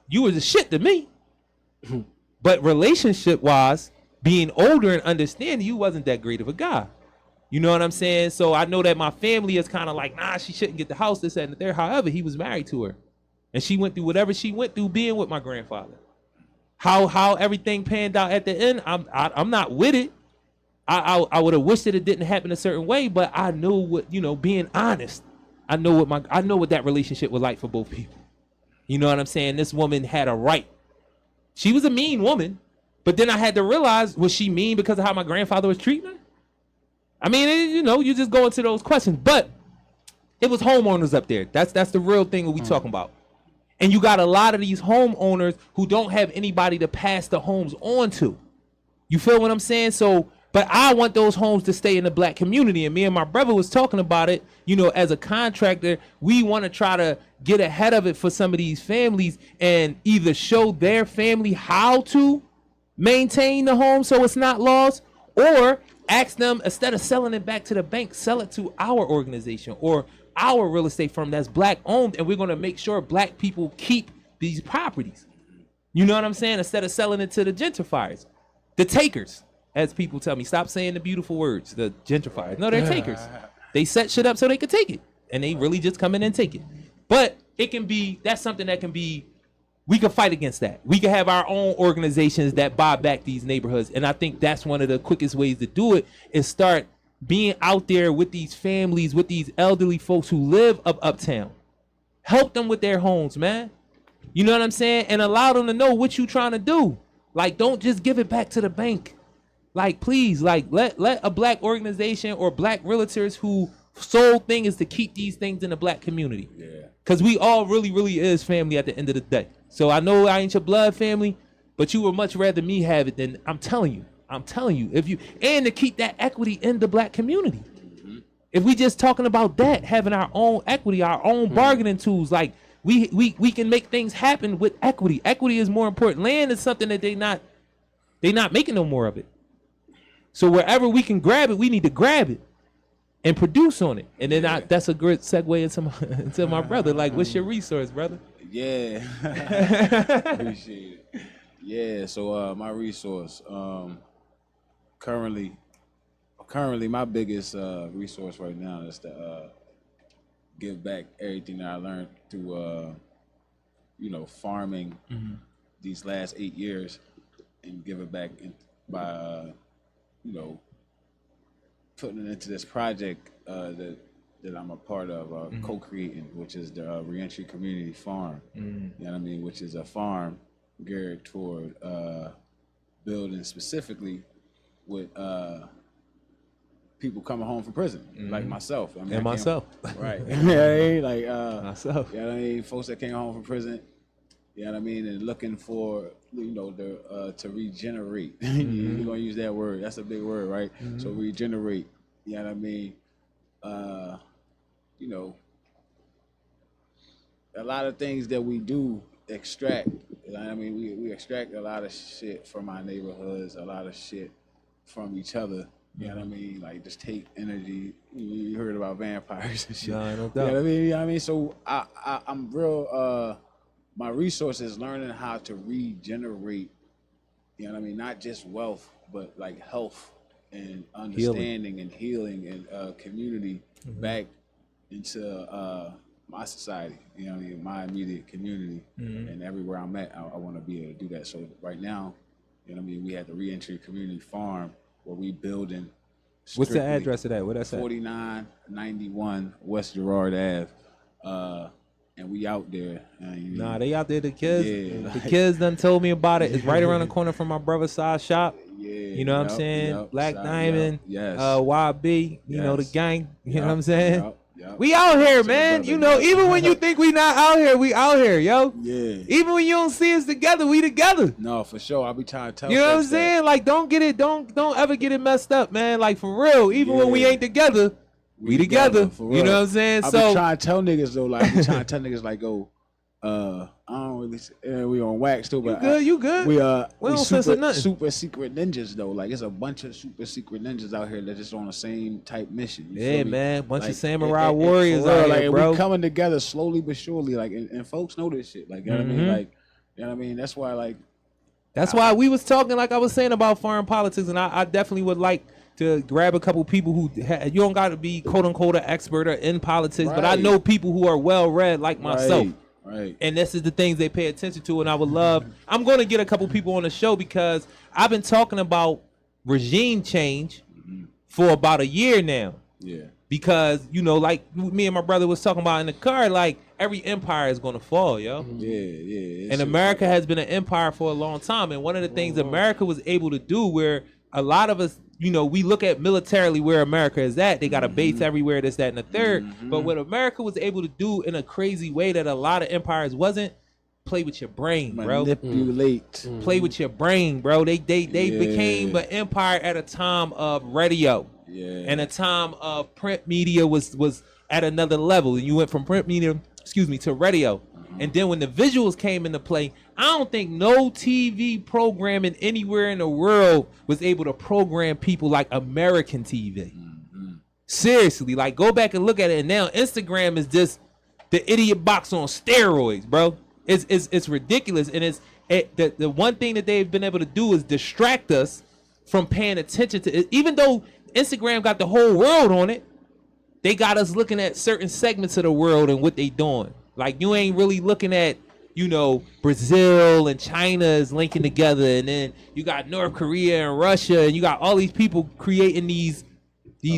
the shit to me. But relationship wise, being older and understanding, you wasn't that great of a guy. You know what I'm saying? So I know that my family is kind of like, nah, she shouldn't get the house, this, that, and the third. However, he was married to her. And she went through whatever she went through being with my grandfather. How everything panned out at the end, I'm not with it. I would have wished that it didn't happen a certain way, but I knew what, being honest, I know what that relationship was like for both people. You know what I'm saying? This woman had a right. She was a mean woman, but then I had to realize, was she mean because of how my grandfather was treating her? I mean, you just go into those questions, but it was homeowners up there. That's the real thing that we talking about. And you got a lot of these homeowners who don't have anybody to pass the homes on to. You feel what I'm saying? So, but I want those homes to stay in the black community. And me and my brother was talking about it, as a contractor, we want to try to get ahead of it for some of these families and either show their family how to maintain the home so it's not lost, or ask them, instead of selling it back to the bank, sell it to our organization or our real estate firm that's black owned, and we're going to make sure black people keep these properties. You know what I'm saying? Instead of selling it to the gentrifiers, the takers, as people tell me. Stop saying the beautiful words, the gentrifiers. No, they're takers. They set shit up so they could take it, and they really just come in and take it. But that's something that can be, we can fight against that. We can have our own organizations that buy back these neighborhoods, and I think that's one of the quickest ways to do it, is start being out there with these families, with these elderly folks who live uptown. Help them with their homes, man. You know what I'm saying? And allow them to know what you trying to do. Like, don't just give it back to the bank. Like, please, like, let a black organization or black realtors who sole thing is to keep these things in the black community. Yeah. Because we all really, really is family at the end of the day. So I know I ain't your blood family, but you would much rather me have it than, I'm telling you, and to keep that equity in the black community. Mm-hmm. If we just talking about that, having our own equity, our own bargaining tools, like we can make things happen with equity. Equity is more important. Land is something that they not making no more of it. So wherever we can grab it, we need to grab it. and produce on it. And then that's a great segue into my brother. Like, what's your resource, brother? Yeah. Appreciate it. Yeah, so my resource, currently my biggest resource right now is to give back everything that I learned through farming these last 8 years, and give it back by putting it into this project that I'm a part of, co-creating, which is the Reentry Community Farm. You know what I mean? Which is a farm geared toward building specifically with people coming home from prison, like myself. I mean, and myself. Right. Yeah, like myself. You know what I mean? Folks that came home from prison, you know what I mean, and looking for to regenerate. You're gonna use that word. That's a big word, right? So regenerate. You know what I mean? A lot of things that we do extract. You know what I mean? We extract a lot of shit from our neighborhoods, a lot of shit from each other. You know what I mean? Like, just take energy. You heard about vampires and shit. No doubt. You know what I mean? You know what I mean? So I'm real. My resource is learning how to regenerate. You know what I mean? Not just wealth, but like health and understanding and healing and community back into my society. You know what I mean? My immediate community and everywhere I'm at. I want to be able to do that. So right now, you know what I mean? We had the Reentry Community Farm, where we building. What's the address of that? What that's at? 4991 West Girard Ave. And we out there. Nah, they out there. The kids, Yeah. the kids done told me about it. It's right around the corner from my brother's side shop. Yeah, You know what I'm saying? Black Diamond, yes. YB, you know, the Yes. gang. You know what I'm saying? Yep. We out here, That's man. brother, You know, even when you think we not out here, we out here, yo. Yeah. Even when you don't see us together, we together. No, for sure. I'll be trying to tell You know what I'm folks that. saying? Like, don't ever get it messed up, man. Like, for real. Even when we Yeah. ain't together, we together. for You real. know what I'm saying? I So be trying to tell niggas though, like I be trying to tell niggas like, I don't really. We on wax too, but you good. We don't censor nothing. super secret ninjas though. Like, it's a bunch of super secret ninjas out here that just on the same type mission. You Yeah, feel me? man. Bunch of Like, samurai and warriors for real, out like, here, and bro. we coming together slowly but surely. Like, and folks know this shit. Like, you know what I mean? Like, you know what I mean? That's why, like. That's why we was talking, like I was saying, about foreign politics, and I definitely would like to grab a couple people who you don't got to be quote unquote an expert or in politics, but I Right. know people who are well read like myself. Right. And this is the things they pay attention to, and I would love. I'm going to get a couple people on the show because I've been talking about regime change for about a year now. Yeah. Because like me and my brother was talking about in the car, like every empire is going to fall, yo. Yeah. And America has been an empire for a long time, and one of the things America was able to do, where a lot of us, we look at militarily where America is at. They got a base everywhere, this, that, and the third. But what America was able to do in a crazy way that a lot of empires wasn't, play with your brain, bro. Manipulate. Play with your brain, bro. They became an empire at a time of radio. Yeah. And a time of print media was at another level. And you went from print media, to radio. And then when the visuals came into play, I don't think no TV programming anywhere in the world was able to program people like American TV. Seriously, like, go back and look at it. And now Instagram is just the idiot box on steroids, bro. It's ridiculous. And the one thing that they've been able to do is distract us from paying attention to it. Even though Instagram got the whole world on it, they got us looking at certain segments of the world and what they doing. Like, you ain't really looking at, Brazil and China is linking together, and then you got North Korea and Russia, and you got all these people creating these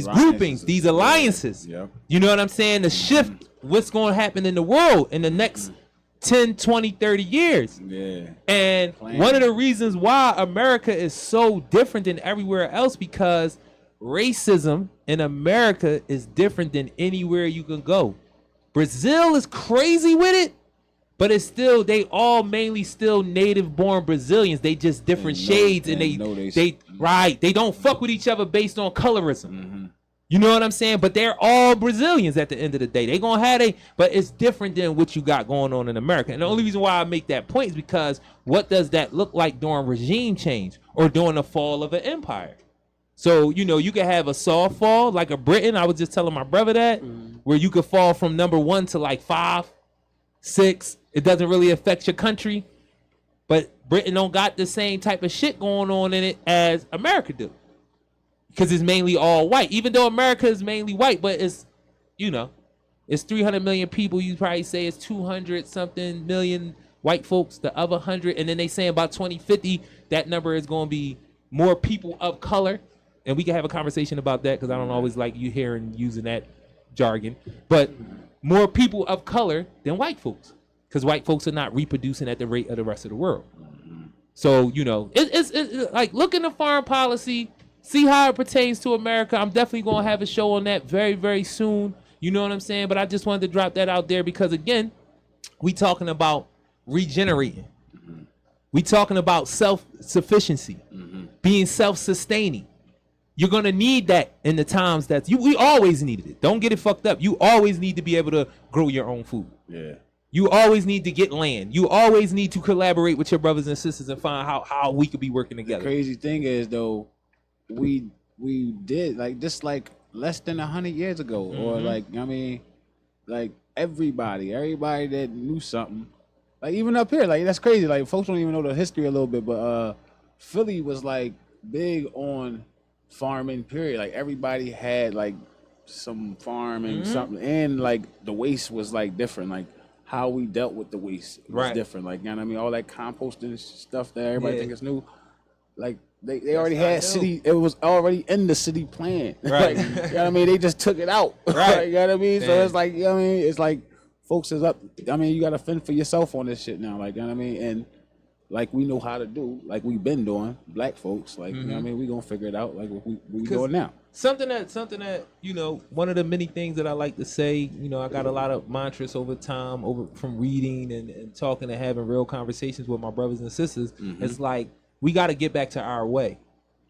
groupings, these alliances. Yep. You know what I'm saying? To shift what's going to happen in the world in the next 10, 20, 30 years. Yeah. And one of the reasons why America is so different than everywhere else, because racism in America is different than anywhere you can go. Brazil is crazy with it, but it's still, they all mainly still native born Brazilians. They just different shades, and they don't fuck with each other based on colorism. You know what I'm saying? But they're all Brazilians at the end of the day. They gonna have but it's different than what you got going on in America. And the only reason why I make that point is because what does that look like during regime change or during the fall of an empire? So, you know, you can have a soft fall like a Britain. I was just telling my brother that, where you could fall from number 1 to like 5, 6. It doesn't really affect your country. But Britain don't got the same type of shit going on in it as America do. Because it's mainly all white. Even though America is mainly white, but it's, you know, it's 300 million people. You probably say it's 200 something million white folks, the other 100. And then they say about 2050, that number is going to be more people of color. And we can have a conversation about that because I don't always like you hearing using that jargon. But more people of color than white folks. Because white folks are not reproducing at the rate of the rest of the world. So, you know, it's like look into foreign policy, see how it pertains to America. I'm definitely going to have a show on that very, very soon. You know what I'm saying? But I just wanted to drop that out there because, again, we talking about regenerating. We talking about self-sufficiency, being self-sustaining. You're going to need that in the times that we always needed it. Don't get it fucked up. You always need to be able to grow your own food. Yeah. You always need to get land. You always need to collaborate with your brothers and sisters and find how we could be working together. The crazy thing is, though, we did like just like less than 100 years ago, or like, I mean, like everybody that knew something, like even up here, like that's crazy. Like folks don't even know the history a little bit, but Philly was like big on farming. Period. Like everybody had like some farming something, and like the waste was like different. Like how we dealt with the waste was different. Like, you know what I mean? All that composting stuff that everybody think is new. Like they already had city. It was already in the city plan. Right. Like, you know what I mean? They just took it out. Right. You know what I mean? Damn. So it's like, you know what I mean? It's like folks is up. I mean, you got to fend for yourself on this shit now. Like, you know what I mean? And like we know how to do, like we've been doing, black folks. Like, you know what I mean? We gonna figure it out. Like we doing now. Something that, you know, one of the many things that I like to say, you know, I got a lot of mantras over time, from reading and talking and having real conversations with my brothers and sisters. It's like, we got to get back to our way.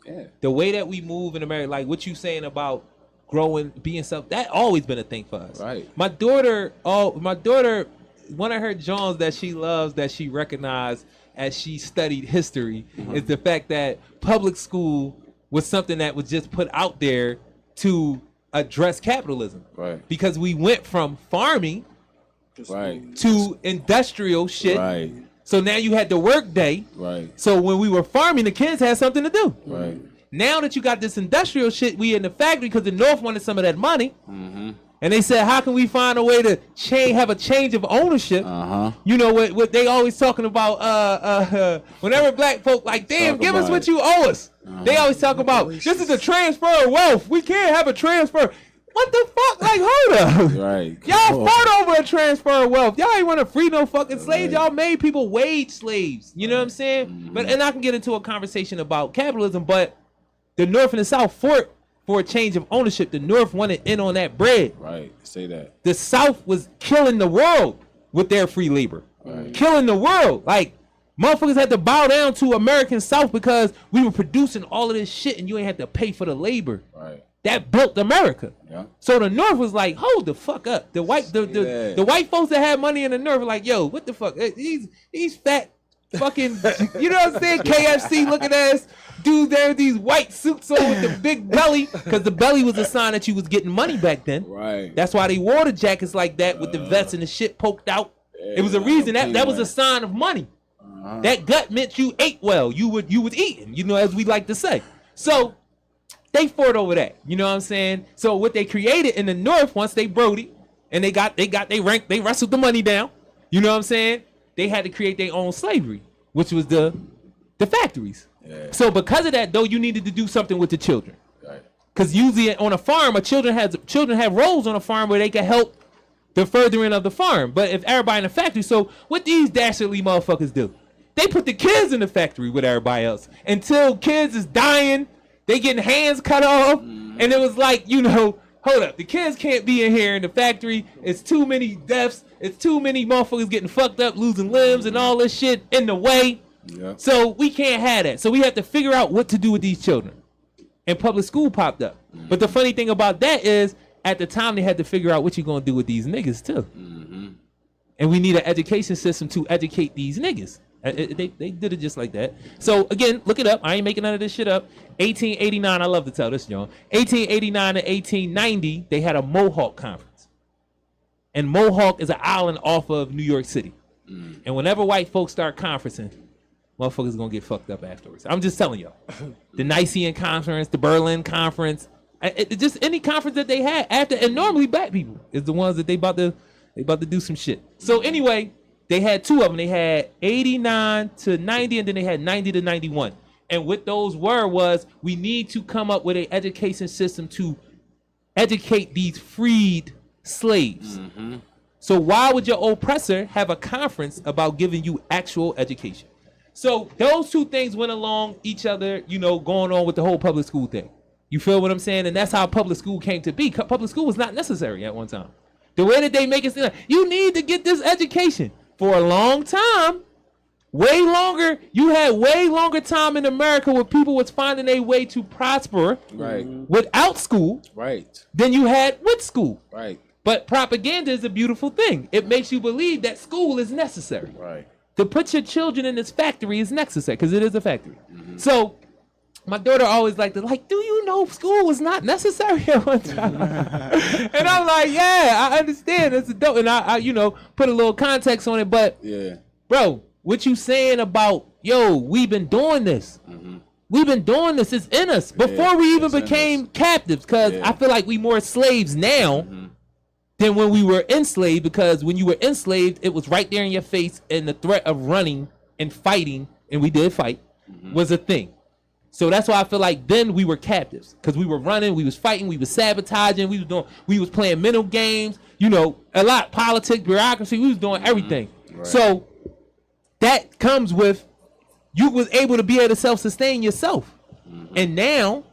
Yeah. The way that we move in America, like what you saying about growing, being that always been a thing for us. Right. My daughter, one of her Johns that she loves, that she recognized as she studied history, is the fact that public school was something that was just put out there to address capitalism. Right. Because we went from farming Right. to industrial shit. Right. So now you had the work day. Right. So when we were farming, the kids had something to do. Right. Now that you got this industrial shit, we in the factory because the North wanted some of that money. And they said, how can we find a way to have a change of ownership? You know what they always talking about, whenever black folk like, damn, give us what you owe us. They always talk about, this is a transfer of wealth. We can't have a transfer. What the fuck? Like, hold up. Right. Y'all fought over a transfer of wealth. Y'all ain't want to free no fucking slaves. Y'all made people wage slaves. You know what I'm saying? And I can get into a conversation about capitalism, but the North and the South fought for a change of ownership. The North wanted in on that bread. Right. Say that. The South was killing the world with their free labor. Right. Killing the world. Like, motherfuckers had to bow down to American South because we were producing all of this shit and you ain't had to pay for the labor. Right. That built America. Yeah. So the North was like, hold the fuck up. The white folks that had money in the North were like, yo, what the fuck? These fat fucking, you know what I'm saying? KFC looking ass dudes there with these white suits on with the big belly, because the belly was a sign that you was getting money back then. Right. That's why they wore the jackets like that with the vests and the shit poked out. It was a reason that was a sign of money. That gut meant you ate well. You was eating, you know, as we like to say. So they fought over that. You know what I'm saying? So what they created in the North, once they Brody and they wrestled the money down. You know what I'm saying? They had to create their own slavery, which was the factories. Yeah. So because of that, though, you needed to do something with the children. Right. Because usually on a farm, children have roles on a farm where they can help the furthering of the farm. But if everybody in the factory, so what these dastardly motherfuckers do? They put the kids in the factory with everybody else until kids is dying. They getting hands cut off. And it was like, you know, hold up. The kids can't be in here in the factory. It's too many deaths. It's too many motherfuckers getting fucked up, losing limbs and all this shit in the way. Yeah. So we can't have that. So we have to figure out what to do with these children. And public school popped up. But the funny thing about that is, at the time, they had to figure out what you're going to do with these niggas, too. And we need an education system to educate these niggas. They did it just like that. So again, look it up. I ain't making none of this shit up. 1889, I love to tell this, y'all. 1889 to 1890, they had a Mohawk conference. And Mohawk is an island off of New York City. And whenever white folks start conferencing, motherfuckers gonna get fucked up afterwards. I'm just telling y'all. The Nicene Conference, the Berlin Conference, just any conference that they had after, and normally black people is the ones that they about to do some shit. So anyway, they had two of them. They had 89 to 90, and then they had 90 to 91. And what those was we need to come up with an education system to educate these freed slaves. So why would your oppressor have a conference about giving you actual education? So those two things went along each other, going on with the whole public school thing. You feel what I'm saying? And that's how public school came to be. Public school was not necessary at one time. The way that they make it seem like, you need to get this education. For a long time, way longer, you had way longer time in America where people was finding a way to prosper without school than you had with school. But propaganda is a beautiful thing. It makes you believe that school is necessary. To put your children in this factory is necessary because it is a factory. So my daughter always liked to do you know school was not necessary at one time? And I'm like, yeah, I understand. It's a dope. And I put a little context on it. But bro, what you saying about, we've been doing this. We've been doing this. It's in us before we even became captives. Because I feel like we more slaves now than when we were enslaved, because when you were enslaved, it was right there in your face, and the threat of running and fighting, and we did fight, was a thing. So that's why I feel like then we were captives, because we were running, we was fighting, we was sabotaging, we was playing mental games, a lot, politics, bureaucracy, we was doing everything. So that comes with, you was able to be able to self-sustain yourself. And now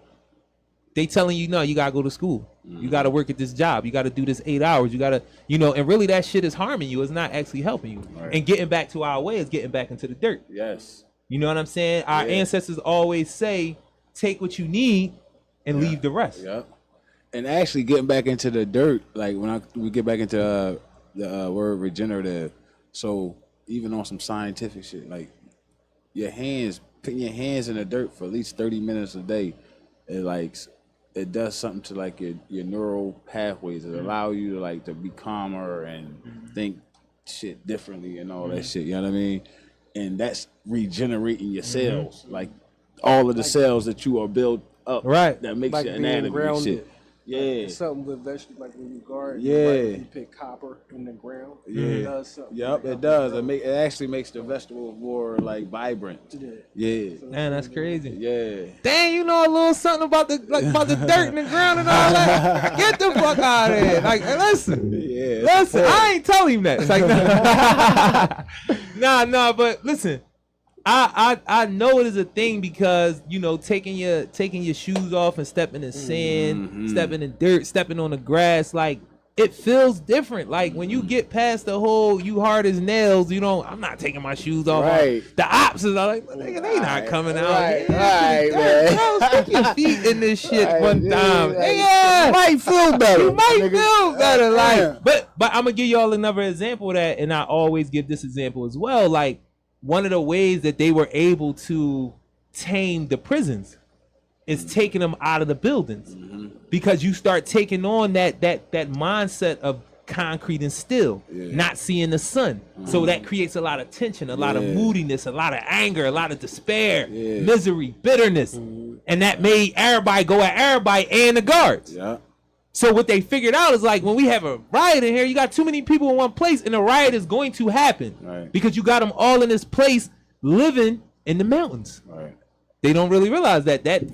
they telling you, no, you gotta go to school. You got to work at this job. You got to do this 8 hours. You got to, and really that shit is harming you. It's not actually helping you. And getting back to our way is getting back into the dirt. You know what I'm saying? Our ancestors always say, take what you need and leave the rest. And actually getting back into the dirt, like when we get back into the word regenerative, so even on some scientific shit, like putting your hands in the dirt for at least 30 minutes a day, it does something to like your neural pathways. It allow you to to be calmer and think shit differently and all that shit. You know what I mean? And that's regenerating your cells, like all of the cells that you are built up. That makes your anatomy and shit. It's something with vegetables, like when you garden, you pick copper in the ground. It does something. It does. It actually makes the vegetables more vibrant. Man, that's crazy. Dang, you know a little something about the dirt in the ground and all that. Get the fuck out of here. Listen. Listen. I ain't telling him that. It's nah, but listen. I know it is a thing because taking your shoes off and stepping in sand, stepping in dirt, stepping on the grass, it feels different. Like when you get past the whole you hard as nails, I'm not taking my shoes off. The ops is like, nigga, they not coming out. Bro, stick your feet in this shit one time. You might feel better. You might feel better. But I'm gonna give y'all another example of that, and I always give this example as well. One of the ways that they were able to tame the prisons is taking them out of the buildings, because you start taking on that mindset of concrete and steel, not seeing the sun. So that creates a lot of tension, a lot of moodiness, a lot of anger, a lot of despair, misery, bitterness. And that made everybody go at everybody and the guards. So what they figured out is when we have a riot in here, you got too many people in one place, and a riot is going to happen because you got them all in this place living in the mountains. They don't really realize that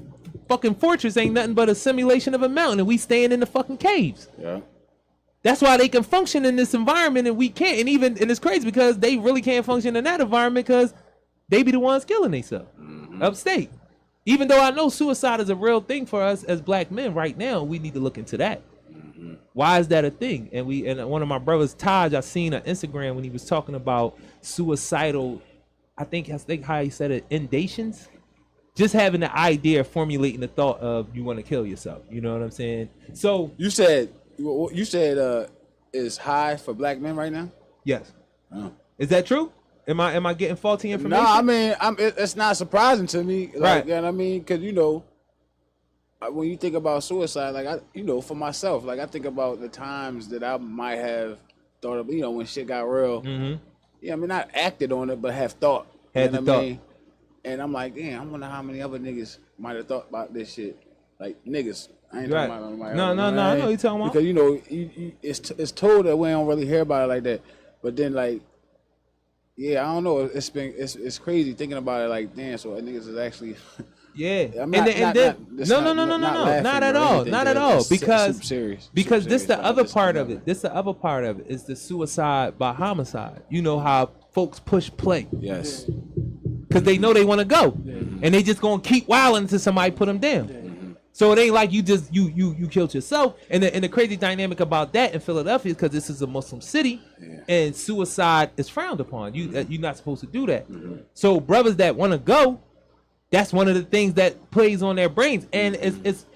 fucking fortress ain't nothing but a simulation of a mountain, and we staying in the fucking caves. That's why they can function in this environment and we can't. And it's crazy because they really can't function in that environment because they be the ones killing themselves upstate. Even though I know suicide is a real thing for us as black men right now, we need to look into that. Why is that a thing? And one of my brothers, Taj, I seen on Instagram when he was talking about suicidal, I think how he said it, indations. Just having the idea, formulating the thought of you want to kill yourself. You know what I'm saying? So you said it's high for black men right now? Yes. Is that true? Am I getting faulty information? No, I mean, it's not surprising to me. Like, Right. You know what I mean? Because, you know, when you think about suicide, like, you know, for myself, like, I think about the times that I might have thought of, you know, when shit got real. Mm-hmm. Yeah, I mean, not acted on it, but have thought. Had you know the what I thought. mean? And I'm like, damn, I wonder how many other niggas might have thought about this shit. Like, niggas. I ain't Right. talking about No, I know what you're talking about. Because, you know, it's told that we don't really hear about it like that. But then, like, yeah, I don't know. It's crazy thinking about it. Like, damn, so niggas is actually. Yeah, I'm no, laughing not at or all, anything, not at but all. it's Because super serious. because Super this serious, the but other just part of another- it. This the other part of it is the suicide by homicide. You know how folks push play Yes. because they know they want to go, and they just gonna keep wilding until somebody put them down. So it ain't like you just you killed yourself. And the crazy dynamic about that in Philadelphia is because this is a Muslim city, and suicide is frowned upon. You're not supposed to do that. So brothers that want to go, that's one of the things that plays on their brains. And it's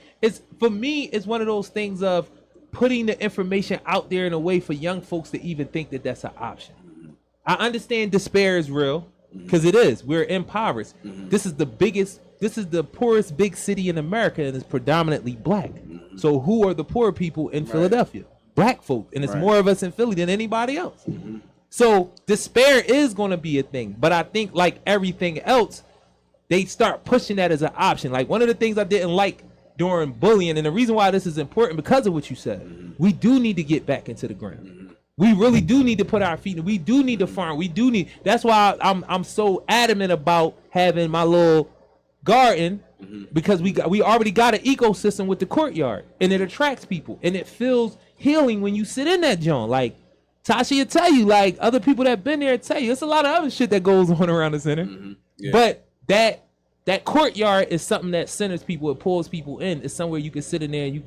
for me, it's one of those things of putting the information out there in a way for young folks to even think that that's an option. I understand despair is real because it is. We're impoverished. This is the poorest big city in America, and it's predominantly black. So who are the poor people in Philadelphia? Black folk, and it's more of us in Philly than anybody else. So despair is going to be a thing, but I think like everything else, they start pushing that as an option. Like one of the things I didn't like during bullying, and the reason why this is important because of what you said, we do need to get back into the ground. We really do need to put our feet in. We do need to farm. We do need. That's why I'm so adamant about having my little garden because we already got an ecosystem with the courtyard, and it attracts people, and it feels healing when you sit in that joint. Like Tasha will tell you, like other people that been there tell you, it's a lot of other shit that goes on around the center, but that courtyard is something that centers people. It pulls people in. It's somewhere you can sit in there and you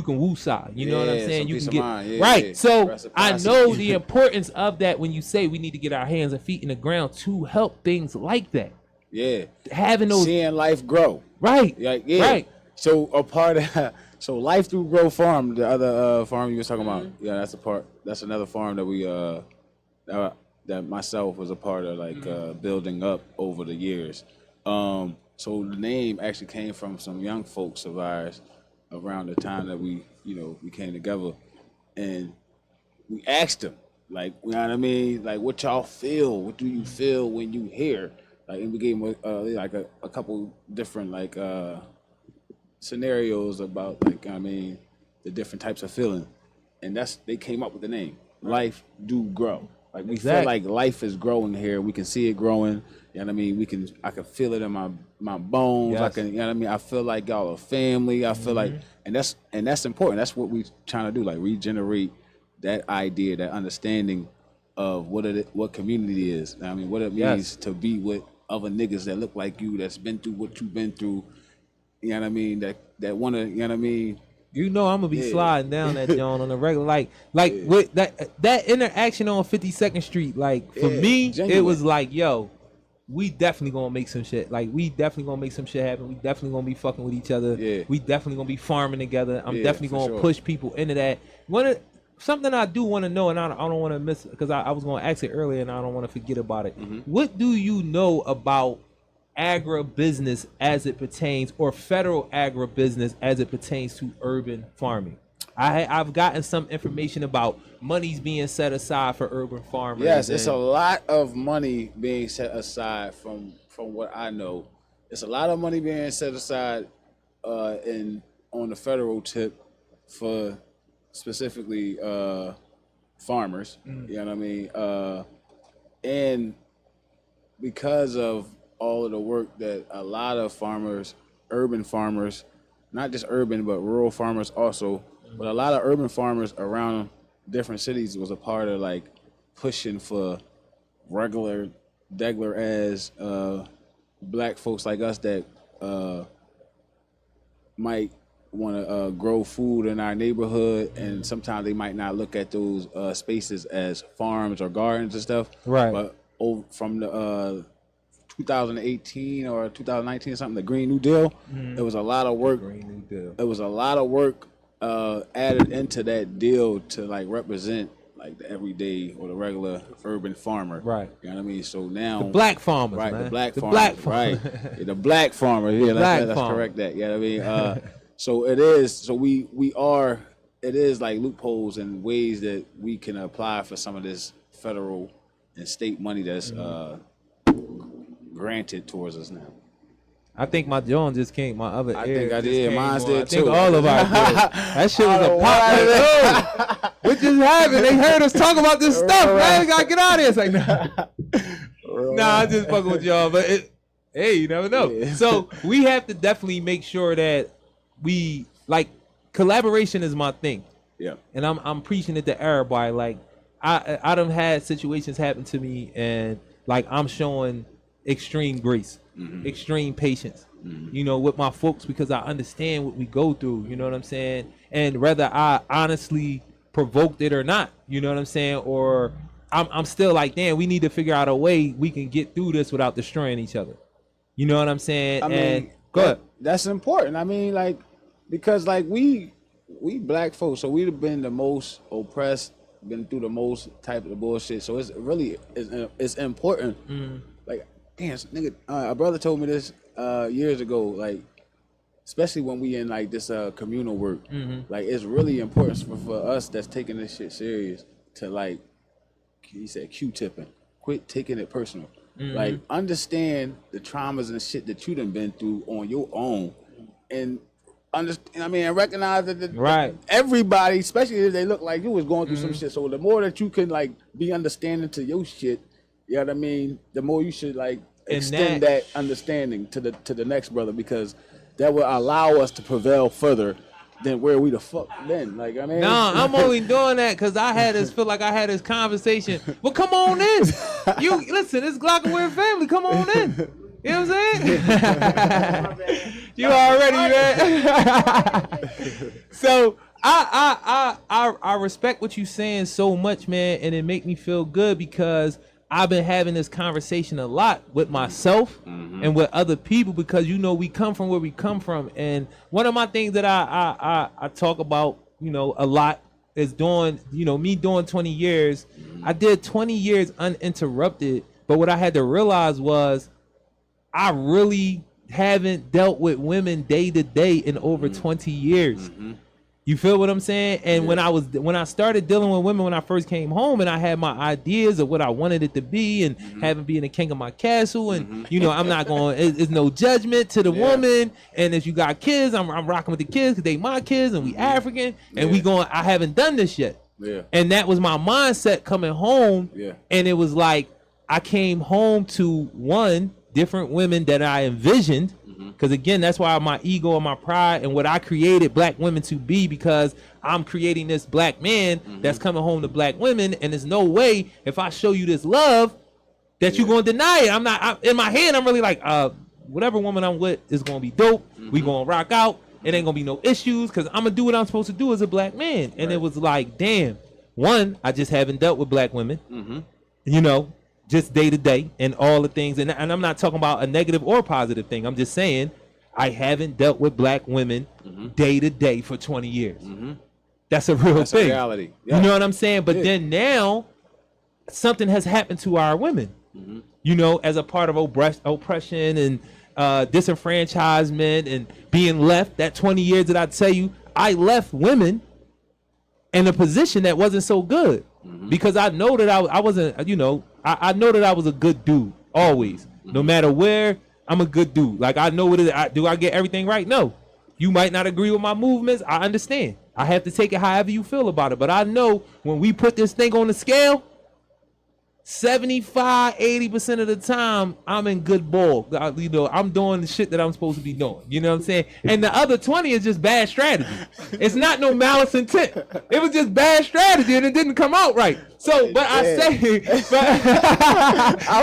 can woo-saw. You know what I'm saying? You can get right. So I know the importance of that when you say we need to get our hands and feet in the ground to help things like that. Yeah, Having those seeing life grow. right, right. So a part of so Life Through Grow Farm, the other farm you was talking about. Yeah, that's a part. That's another farm that we that myself was a part of, like building up over the years. So the name actually came from some young folks of ours around the time that we came together, and we asked them, like, you know what I mean, like, what y'all feel? What do you feel when you hear? Like, and we gave them like a couple different like scenarios about, like, I mean, the different types of feeling, and they came up with the name. Life do grow. Like we feel like life is growing here. We can see it growing. You know what I mean? I can feel it in my bones. Yes. I can, you know what I mean? I feel like y'all are family. I feel like, and that's important. That's what we trying to do. Like regenerate that idea, that understanding of what community is. I mean, what it means to be with other niggas that look like you, that's been through what you've been through. You know what I mean? That wanna, you know what I mean? You know I'm gonna be sliding down that joint on a regular, like with that interaction on 52nd Street. Like for me, genuine. it was like, yo, we definitely gonna make some shit. Like we definitely gonna make some shit happen. We definitely gonna be fucking with each other. Yeah. We definitely gonna be farming together. I'm definitely for gonna sure. push people into that. Something I do want to know, and I don't want to miss, because I was gonna ask it earlier, and I don't want to forget about it. What do you know about agribusiness as it pertains, or federal agribusiness as it pertains to urban farming? I've gotten some information about monies being set aside for urban farmers. Yes, it's a lot of money being set aside from what I know. It's a lot of money being set aside on the federal tip for specifically farmers. You know what I mean? And because of all of the work that a lot of farmers, urban farmers, not just urban but rural farmers also, but a lot of urban farmers around different cities was a part of, like, pushing for regular as black folks like us that might want to grow food in our neighborhood, and sometimes they might not look at those spaces as farms or gardens and stuff. Right. But from the 2018 or 2019 or something, the Green New Deal, it was a lot of work. Green New Deal. It was a lot of work added into that deal to, like, represent, like the everyday or the regular urban farmer. Right. You know what I mean? So now The black farmers, right, man. the black farmer, Black farmer. right? Yeah, the black farmer. Yeah, let's farmer. correct that. You know what I mean? So it is. So we are. It is like loopholes and ways that we can apply for some of this federal and state money that's granted towards us now. I think my Jones just came. My other I ear think I just did. came Mine on. did I think too. all of our did. That shit was a pop. Like, oh, what just happened? They heard us talk about this stuff, man. We gotta get out of here. It's like, nah, I just fucking with y'all. But hey, you never know. Yeah. So we have to definitely make sure that we like collaboration is my thing. Yeah. And I'm preaching it to everybody. Like I done had situations happen to me, and like I'm showing extreme grace, extreme patience, you know, with my folks, because I understand what we go through, you know what I'm saying? And whether I honestly provoked it or not, you know what I'm saying? Or I'm still like, damn, we need to figure out a way we can get through this without destroying each other. You know what I'm saying? I mean, go ahead. That's important. I mean, like, because like we black folks, so we've been the most oppressed, been through the most type of bullshit. So it's really it's important. Like, damn, nigga, a brother told me this years ago. Like, especially when we in like this communal work, like it's really important for us that's taking this shit serious to, like, he said, Q-tipping, quit taking it personal. Like, understand the traumas and shit that you done been through on your own, and understand. I mean, and recognize that Right. everybody, especially if they look like you, was going through some shit. So the more that you can like be understanding to your shit, you know what I mean, the more you should like extend that understanding to the next brother, because that will allow us to prevail further than where we the fuck been. Like, I mean, No, I'm only doing that because I had this conversation. Well, come on in. You listen, it's Glockaware family. Come on in. You know what I'm saying? You already, man. So I respect what you saying so much, man, and it make me feel good because I've been having this conversation a lot with myself and with other people, because you know we come from where we come from. And one of my things that I talk about, you know, a lot is doing, you know, me doing 20 years. I did 20 years uninterrupted, but what I had to realize was I really haven't dealt with women day to day in over 20 years. You feel what I'm saying? And when I started dealing with women when I first came home, and I had my ideas of what I wanted it to be, and having being a king of my castle, and you know, I'm not going, it's no judgment to the woman, and if you got kids, I'm rocking with the kids because they my kids, and we African, and we going, I haven't done this yet. And that was my mindset coming home. And it was like I came home to different women that I envisioned. Because again, that's why my ego and my pride and what I created black women to be, because I'm creating this black man that's coming home to black women, and there's no way if I show you this love that you're going to deny it. In my head, I'm really like, whatever woman I'm with is going to be dope. We going to rock out. It ain't going to be no issues because I'm going to do what I'm supposed to do as a black man. And it was like, damn, I just haven't dealt with black women, you know, just day to day and all the things. And I'm not talking about a negative or positive thing. I'm just saying I haven't dealt with black women day to day for 20 years. That's a real thing. A reality. You know what I'm saying? But then now something has happened to our women, you know, as a part of oppression and disenfranchisement and being left. That 20 years that I tell you, I left women in a position that wasn't so good because I know that I wasn't, you know, I know that I was a good dude always. No matter where, I'm a good dude. Like, I know what it is. Do I get everything right? No. You might not agree with my movements. I understand. I have to take it however you feel about it. But I know when we put this thing on the scale, 75-80% of the time I'm in good ball. You know, I'm doing the shit that I'm supposed to be doing. You know what I'm saying? And the other 20 is just bad strategy. It's not no malice intent. It was just bad strategy and it didn't come out right. So, but I say, I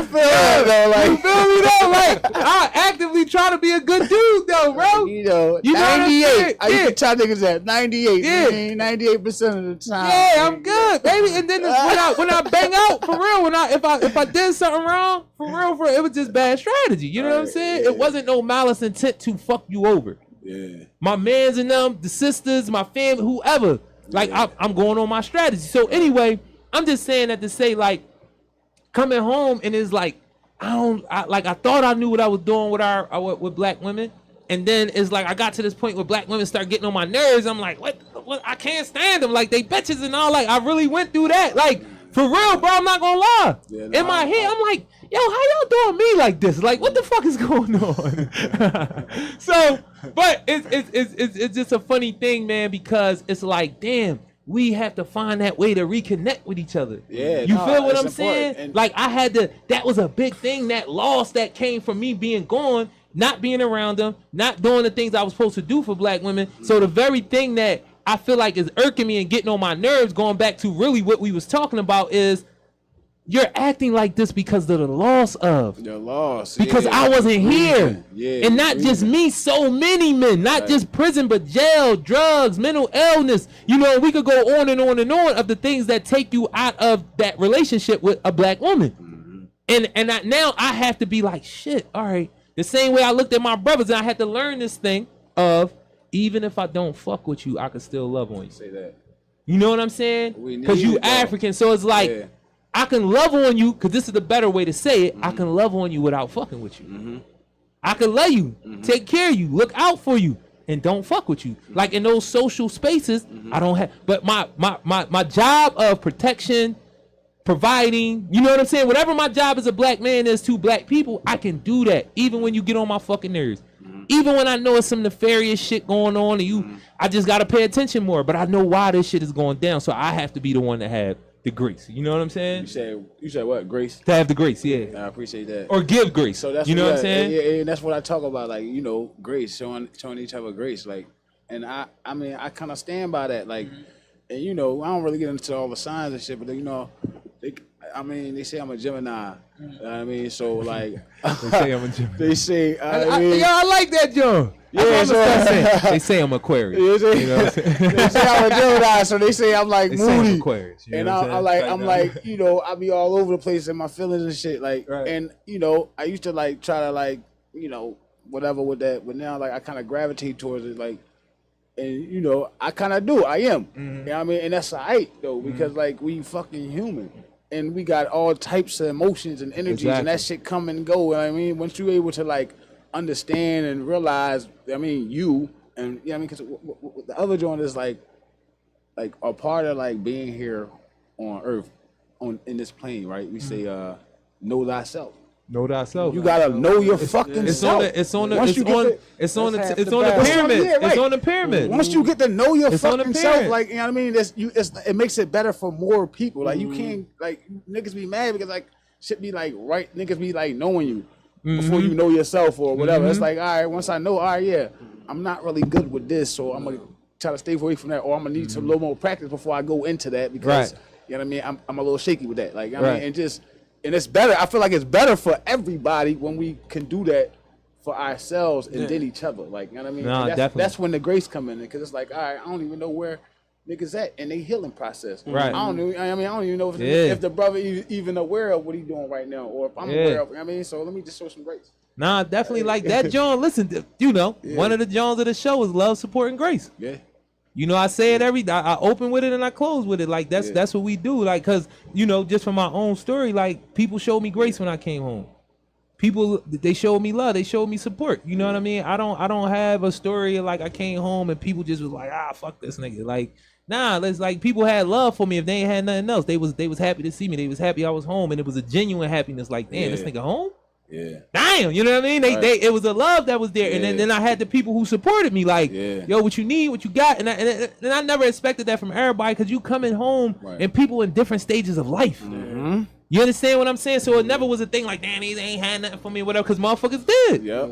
feel it though. Like, you feel me though? Like, I actively try to be a good dude though, bro. You know 98. I used to tell niggas at 98. Yeah, 98% of the time. Yeah, I'm good, baby. And then when I bang out for real, if I did something wrong, for real, it was just bad strategy. You know what I'm saying? It wasn't no malice intent to fuck you over. Yeah. My mans and them, the sisters, my family, whoever. Like, I'm going on my strategy. So anyway, I'm just saying that to say, like, coming home and it's like, I thought I knew what I was doing with black women. And then it's like, I got to this point where black women start getting on my nerves. I'm like, what? I can't stand them. Like, they bitches and all. Like, I really went through that. Like, for real, bro, I'm not gonna lie. Yeah, in my head, I'm like, yo, how y'all doing me like this? Like, what the fuck is going on? So, but it's just a funny thing, man, because it's like, damn, we have to find that way to reconnect with each other. Yeah, you feel what I'm saying? And like, I had to, that was a big thing, that loss that came from me being gone, not being around them, not doing the things I was supposed to do for black women. So the very thing that I feel like is irking me and getting on my nerves, going back to really what we was talking about, is you're acting like this because of the loss of. Your loss. Because I wasn't here. Yeah, and not just me, so many men, not just prison, but jail, drugs, mental illness. You know, we could go on and on and on of the things that take you out of that relationship with a black woman. And now I have to be like, shit, all right. The same way I looked at my brothers, and I had to learn this thing of, even if I don't fuck with you, I can still love on you. Say that. You know what I'm saying? Because you African, so it's like, I can love on you, because this is the better way to say it. I can love on you without fucking with you. I can love you, take care of you, look out for you, and don't fuck with you. Like in those social spaces, I don't have, but my job of protection, providing, you know what I'm saying? Whatever my job as a black man is to black people, I can do that, even when you get on my fucking nerves. Even when I know it's some nefarious shit going on and I just got to pay attention more. But I know why this shit is going down, so I have to be the one to have the grace. You know what I'm saying? You said what? Grace? To have the grace, yeah. I appreciate that. Or give grace. So that's, you know what I'm saying? Yeah, and that's what I talk about, like, you know, grace, showing each other grace. Like, and I mean, I kind of stand by that. Like, and, you know, I don't really get into all the signs and shit, but, you know, they say I'm a Gemini. You know what I mean? So, like, they say I'm a Gemini. They say, I like that, John. Yeah, they say I'm Aquarius. You know what I'm saying? They say I'm a Gemini, so they say I'm like moody. I'm Aquarius, you know and I'm like, you know, I be all over the place in my feelings and shit. Like, and you know, I used to like try to like, you know, whatever with that, but now like I kind of gravitate towards it, like, and you know, I kind of do. I am. You know what I mean? And that's alright though, because like we fucking human. And we got all types of emotions and energies, and that shit come and go. You know what I mean, once you're able to like understand and realize, I mean, you and you know what I mean, because the other joint is like a part of like being here on Earth, in this plane, right? We say, know thyself. Know thyself. You gotta know your fucking self. It's on the pyramid. It's on the pyramid. Once you get to know your fucking self, like, you know what I mean, it makes it better for more people. Like, you can't, like, niggas be mad because like shit be like right, niggas be like knowing you before you know yourself or whatever. It's like, all right, once I know, all right, yeah, I'm not really good with this, so I'm gonna try to stay away from that, or I'm gonna need some little more practice before I go into that, because you know what I mean, I'm a little shaky with that. Like, I mean, and it's better. I feel like it's better for everybody when we can do that for ourselves and then each other. Like, you know what I mean? No, that's when the grace come in, because it's like, all right, I don't even know where niggas at in their healing process. Right. I don't even know if the brother even aware of what he doing right now, or if I'm aware of. You know what I mean, so let me just show some grace. Nah, definitely like that, John. Listen, you know, one of the Johns of the show is love, support, and grace. Yeah. You know, I say it I open with it and I close with it. Like, that's what we do. Like, cause, you know, just from my own story, like, people showed me grace when I came home. People, they showed me love. They showed me support. You know what I mean? I don't have a story of, like, I came home and people just was like, fuck this nigga. Like, nah, it's like people had love for me if they ain't had nothing else. They was happy to see me. They was happy I was home, and it was a genuine happiness. Like, damn, this nigga home? Yeah. Damn, you know what I mean? It was a love that was there, and then I had the people who supported me, like, yo, what you need, what you got, and I never expected that from everybody, because you coming home and people in different stages of life. Mm-hmm. You understand what I'm saying? So it never was a thing like, damn, these ain't had nothing for me, whatever, because motherfuckers did. Yep.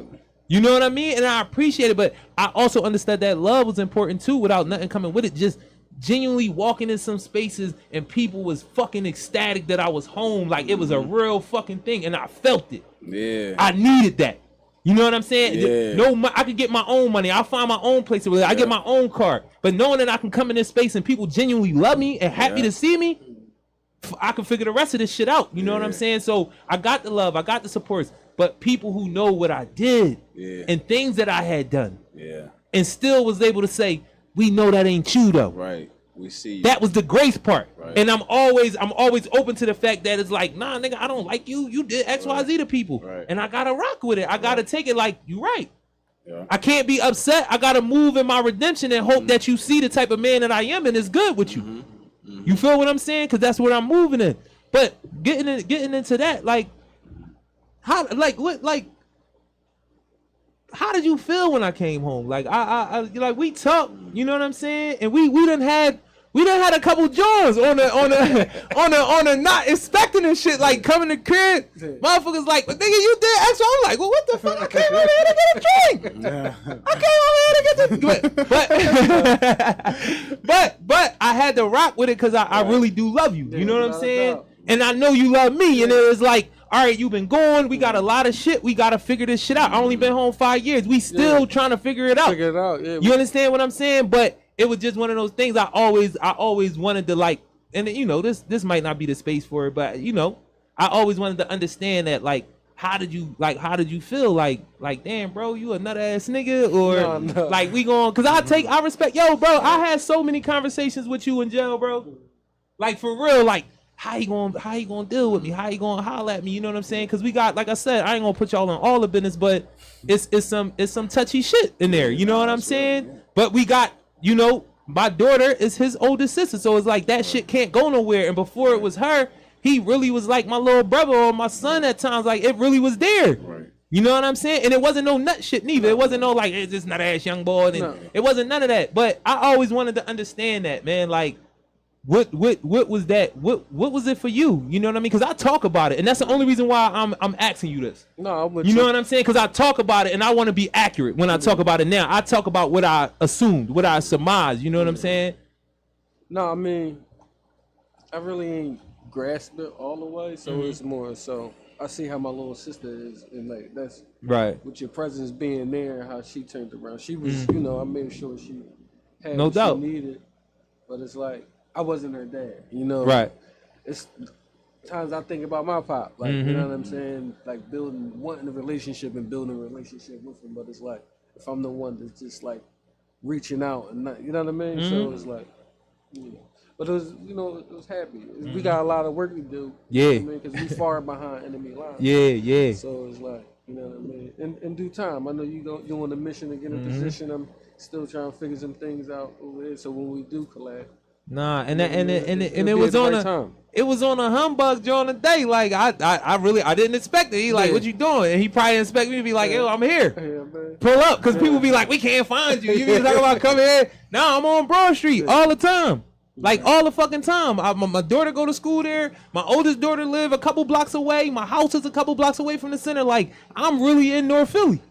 You know what I mean? And I appreciate it, but I also understood that love was important too, without nothing coming with it. Just genuinely walking in some spaces and people was fucking ecstatic that I was home, like it was a real fucking thing, and I felt it. Yeah, I needed that. You know what I'm saying? Yeah. No, I could get my own money. I'll find my own place. I get my own car. But knowing that I can come in this space and people genuinely love me and happy to see me, I can figure the rest of this shit out. You know what I'm saying? So I got the love, I got the supports, but people who know what I did and things that I had done, and still was able to say, we know that ain't you though. Right. we see that was the grace part. Right. And I'm always open to the fact that it's like, nah, nigga, I don't like you. You did X, Y, Z to people. Right. And I gotta rock with it. I gotta take it like, you right. Yeah. I can't be upset. I gotta move in my redemption and hope that you see the type of man that I am and it's good with you. You feel what I'm saying? Because that's what I'm moving in. But getting into that, like, how did you feel when I came home? Like I like we talked, you know what I'm saying? And we done had a couple Johns on a not expecting and shit, like coming to crib. Motherfuckers like, but nigga, you did extra. I'm like, well, what the fuck? I came over here to get a drink. I came over here to get the but I had to rock with it because I really do love you. You know what I'm saying? And I know you love me. And it was like, all right, you've been gone. We got a lot of shit. We got to figure this shit out. I only been home 5 years. We still trying to figure it out. Yeah. You understand what I'm saying? But it was just one of those things I always wanted to like, and you know, this might not be the space for it, but you know, I always wanted to understand that, like, how did you feel? Like damn, bro, you a nut ass nigga, or No. like we going, cause I respect, yo, bro, I had so many conversations with you in jail, bro. Like for real, like, how you gonna deal with me? How you gonna holler at me? You know what I'm saying? Cause we got, like I said, I ain't gonna put y'all on all the business, but it's some touchy shit in there. You know what I'm saying? But we got, you know, my daughter is his oldest sister, so it's like that shit can't go nowhere. And before it was her, he really was like my little brother or my son at times. Like it really was there. Right. You know what I'm saying? And it wasn't no nut shit neither. It wasn't no like, it's just nut ass young boy. And it wasn't none of that. But I always wanted to understand that, man. Like, what was that? What was it for you? You know what I mean? Because I talk about it, and that's the only reason why I'm asking you this. No, you know what I'm saying? Because I talk about it, and I want to be accurate when I talk about it. Now I talk about what I assumed, what I surmised. You know what I'm saying? No, I mean, I really ain't grasped it all the way, so it's more so I see how my little sister is, and like that's right with your presence being there, how she turned around. She was, you know, I made sure she had no what doubt she needed, but it's like I wasn't her dad, you know. Right. It's times I think about my pop, like you know what I'm saying, like wanting a relationship and building a relationship with him. But it's like if I'm the one that's just like reaching out and not, you know what I mean. So it's like, you know. But it was, you know, it was happy. We got a lot of work to do. Yeah. You know what I mean, because we far behind enemy lines. Yeah. So it's like, you know what I mean. In due time, I know you're on a mission to get in position. I'm still trying to figure some things out over there. So when we do collab. Nah, and it was on a humbug during the day. Like I didn't expect it. He like, what you doing? And he probably didn't expect me to be like, yo, I'm here. Yeah, pull up, because people be like, we can't find you. You be talking about coming here. Now I'm on Broad Street all the time. Like all the fucking time. My daughter go to school there. My oldest daughter live a couple blocks away. My house is a couple blocks away from the center. Like I'm really in North Philly.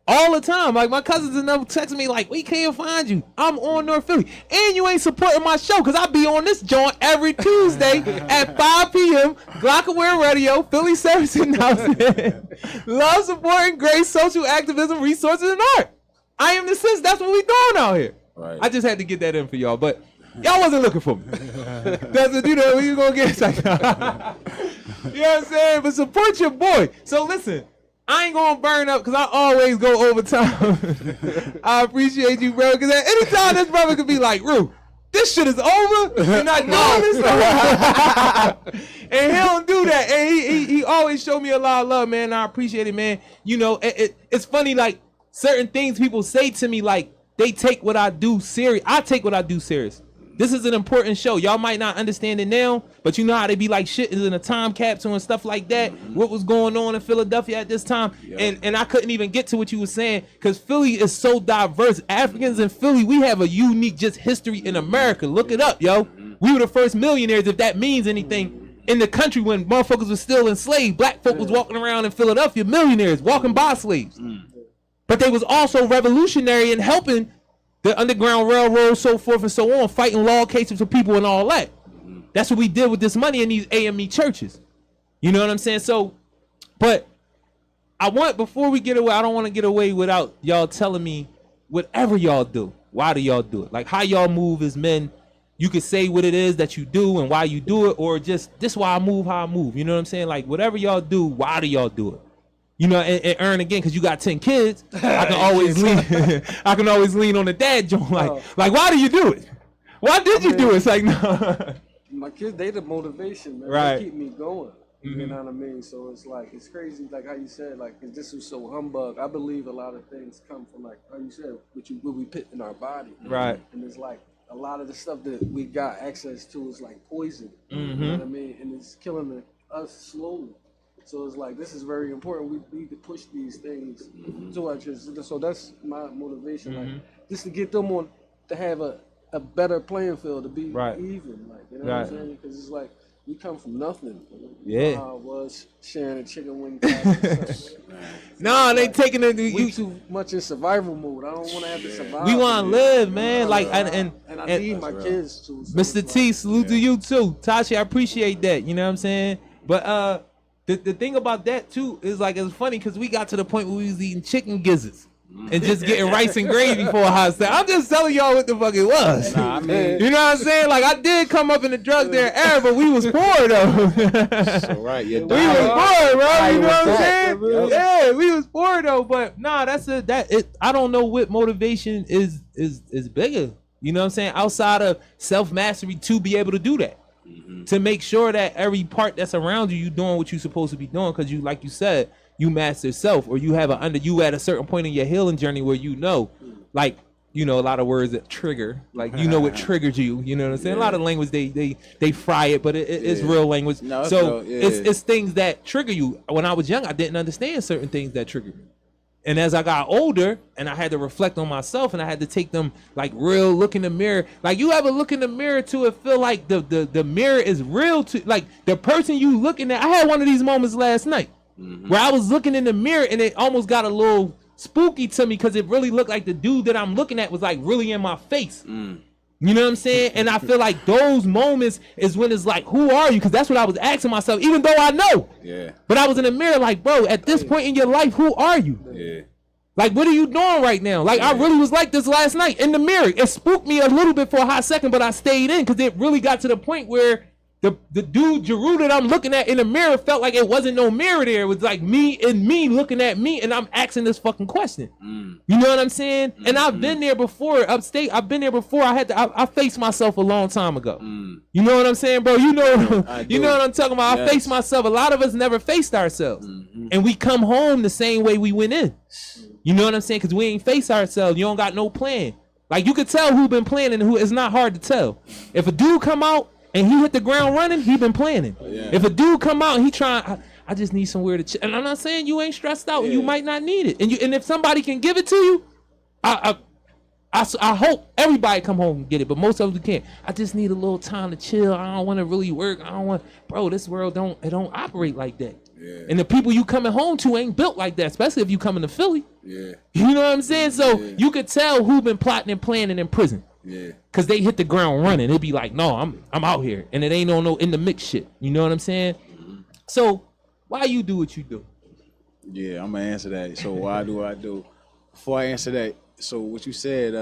All the time. Like my cousins and them texting me like, we can't find you. I'm on North Philly. And you ain't supporting my show because I be on this joint every Tuesday at 5 p.m. Glockaware Radio, Philly Service Announcement. Love, supporting, grace, social activism, resources, and art. I am the sis. That's what we doing out here. Right. I just had to get that in for y'all, but y'all wasn't looking for me. That's what, you know, you gonna get. Like, you know what I'm saying? But support your boy. So listen, I ain't gonna burn up because I always go overtime. I appreciate you, bro. Because at any time this brother could be like, Rue, this shit is over. You're not doing this stuff. And he don't do that. And he always show me a lot of love, man. I appreciate it, man. You know, it's funny, like certain things people say to me, like they take what I do serious. I take what I do serious. This is an important show. Y'all might not understand it now, but you know how they be like shit is in a time capsule and stuff like that. What was going on in Philadelphia at this time. And I couldn't even get to what you were saying because Philly is so diverse. Africans in Philly, we have a unique just history in America. Look it up, yo. We were the first millionaires, if that means anything, in the country when motherfuckers were still enslaved. Black folk was walking around in Philadelphia, millionaires, walking by slaves. But they was also revolutionary in helping the Underground Railroad, so forth and so on, fighting law cases for people and all that. That's what we did with this money in these AME churches. You know what I'm saying? So, but I want, before we get away, I don't want to get away without y'all telling me whatever y'all do, why do y'all do it? Like how y'all move as men. You could say what it is that you do and why you do it, or just this why I move how I move. You know what I'm saying? Like whatever y'all do, why do y'all do it? You know, and earn again, because you got 10 kids. I can always lean. I can always lean on the dad joint. Like, why do you do it? Why did you do it? It's like, no. My kids, they the motivation, man. Right. They keep me going. You know what I mean? So it's like, it's crazy, like how you said, like, this was so humbug. I believe a lot of things come from, like, how you said, what we put in our body. Right. And it's like, a lot of the stuff that we got access to is like poison. You know what I mean? And it's killing us slowly. So it's like, this is very important. We need to push these things to our kids. So that's my motivation, like, just to get them on, to have a better playing field, to be even, like, you know what I'm saying? Because it's like, we come from nothing. Yeah. You know how I was sharing a chicken wing pack. No, they taking it. We too much in survival mode. I don't want to have to survive. We want to live, man. Like, and I need my kids to. So Mr. T, salute to you too. Tashi, I appreciate that. You know what I'm saying? But the thing about that too is like, it's funny because we got to the point where we was eating chicken gizzards and just getting rice and gravy for a hot second. I'm just telling y'all what the fuck it was. Nah, I mean, you know what I'm saying? Like, I did come up in the drug there era, but we was poor though. so right, We was poor, bro. You know what I'm saying? Yeah, we was poor though. But nah, I don't know what motivation is bigger. You know what I'm saying? Outside of self-mastery to be able to do that. To make sure that every part that's around you doing what you're supposed to be doing, because you, like you said, you master self, or you have you at a certain point in your healing journey where like, a lot of words that trigger, like, what triggers you, you know what I'm saying? A lot of language, they fry it, but it's real language. No, so it's things that trigger you. When I was young, I didn't understand certain things that triggered me. And as I got older and I had to reflect on myself and I had to take them, like, real look in the mirror. Like, you ever look in the mirror to it feel like the mirror is real to, like, the person you looking at. I had one of these moments last night where I was looking in the mirror and it almost got a little spooky to me because it really looked like the dude that I'm looking at was, like, really in my face. You know what I'm saying? And I feel like those moments is when it's like, who are you? Because that's what I was asking myself, even though I know. Yeah. But I was in the mirror like, bro, at this point in your life, who are you? Yeah. Like, what are you doing right now? Like, I really was like this last night in the mirror. It spooked me a little bit for a hot second, but I stayed in because it really got to the point where the dude, Jarue, that I'm looking at in the mirror felt like it wasn't no mirror there. It was like me looking at me, and I'm asking this fucking question. You know what I'm saying? And I've been there before, upstate. I've been there before. I faced myself a long time ago. You know what I'm saying, bro? You know what I'm talking about. I faced myself. A lot of us never faced ourselves. And we come home the same way we went in. You know what I'm saying? Because we ain't face ourselves. You don't got no plan. Like, you could tell who been planning and who. It's not hard to tell. If a dude come out and he hit the ground running, he been planning. If a dude come out and he trying, I just need somewhere to chill. And I'm not saying you ain't stressed out and you might not need it. And if somebody can give it to you, I hope everybody come home and get it, but most of them can't. I just need a little time to chill. I don't want to really work. I don't want, bro, this world don't operate like that. And the people you coming home to ain't built like that, especially if you coming to Philly. You know what I'm saying? So you could tell who been plotting and planning in prison. Cause they hit the ground running. It'd be like, no, I'm out here, and it ain't no in the mix shit. You know what I'm saying? So why you do what you do? Yeah, I'm gonna answer that. So why do I do? Before I answer that, so what you said,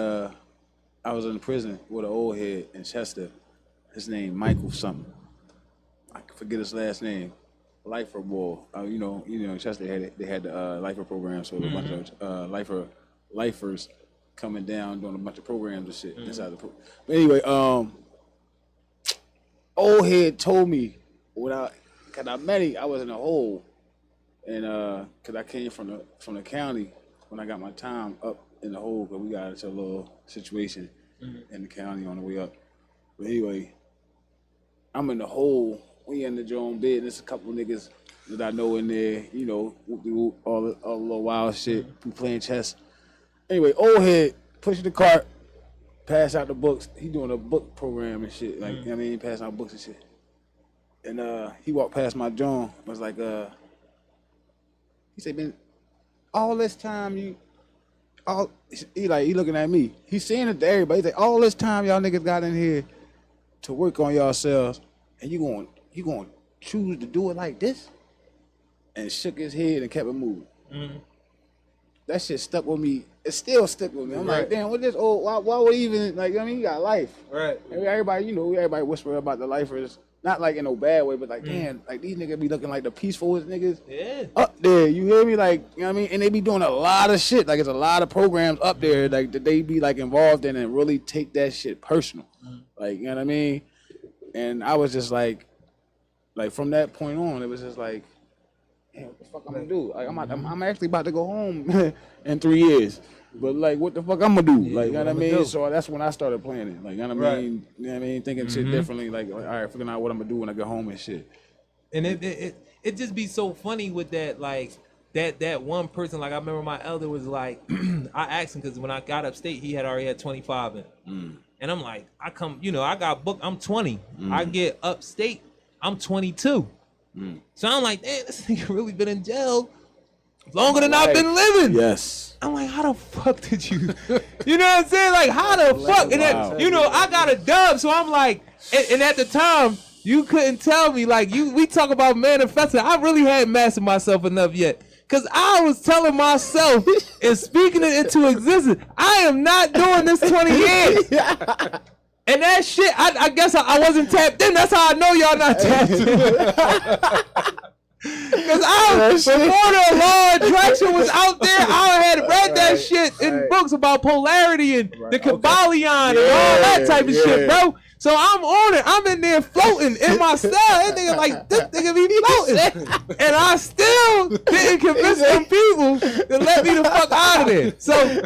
I was in prison with an old head in Chester. His name Michael something. I forget his last name. Lifer boy. You know, Chester they had the Lifer program, so a bunch of lifers coming down doing a bunch of programs and shit inside the program. But anyway, old head told me cause I met him, I was in a hole, and cause I came from the county when I got my time up in the hole, cause we got into a little situation in the county on the way up. But anyway, I'm in the hole. We in the joint bed, and there's a couple niggas that I know in there, you know, all the little wild shit, we playing chess. Anyway, old head pushing the cart, pass out the books. He doing a book program and shit, like, you know what I mean, passing out books and shit. And he walked past my joint, was like, he said, man, all this time he looking at me. He's saying it to everybody. He said, all this time y'all niggas got in here to work on yourselves, and you going to choose to do it like this? And shook his head and kept it moving. That shit stuck with me. It still stuck with me. I'm like, damn, what this old? Why would he even, like? I mean, you got life. Right. Everybody, everybody whisper about the lifers not like in no bad way, but like, damn, like these niggas be looking like the peacefulest niggas Yeah. up there. You hear me? Like, you know what I mean? And they be doing a lot of shit. Like, it's a lot of programs up there like that they be like involved in and really take that shit personal. Like, you know what I mean? And I was just like from that point on, it was just like, damn, what the fuck I'm gonna do? Like, I'm actually about to go home in 3 years. But like, what the fuck I'm gonna do? Like, you know what I mean? So that's when I started planning. Like, you know what I mean? You know what I mean? Thinking shit differently. Like, all right, figuring out what I'm gonna do when I get home and shit. And it just be so funny with that, like that one person. Like I remember my elder was like, I asked him because when I got upstate, he had already had 25 in it. And I'm like, I got booked. I'm 20. I get upstate. I'm 22. So I'm like, damn, this nigga really been in jail longer than I've been living. Yes. I'm like, how the fuck did you? You know what I'm saying? Like, how the fuck? And then, I got a dub, so I'm like, and at the time, you couldn't tell me, like, we talk about manifesting. I really hadn't mastered myself enough yet. Because I was telling myself and speaking it into existence, I am not doing this 20 years. And that shit, I guess I wasn't tapped in. That's how I know y'all not tapped in. Because before the law of attraction was out there, I had read that shit in books about polarity and the Kabbalion and all that type of shit, bro. So I'm on it. I'm in there floating in my cell. That nigga like, this nigga be floating. And I still didn't convince them people to let me the fuck out of there. So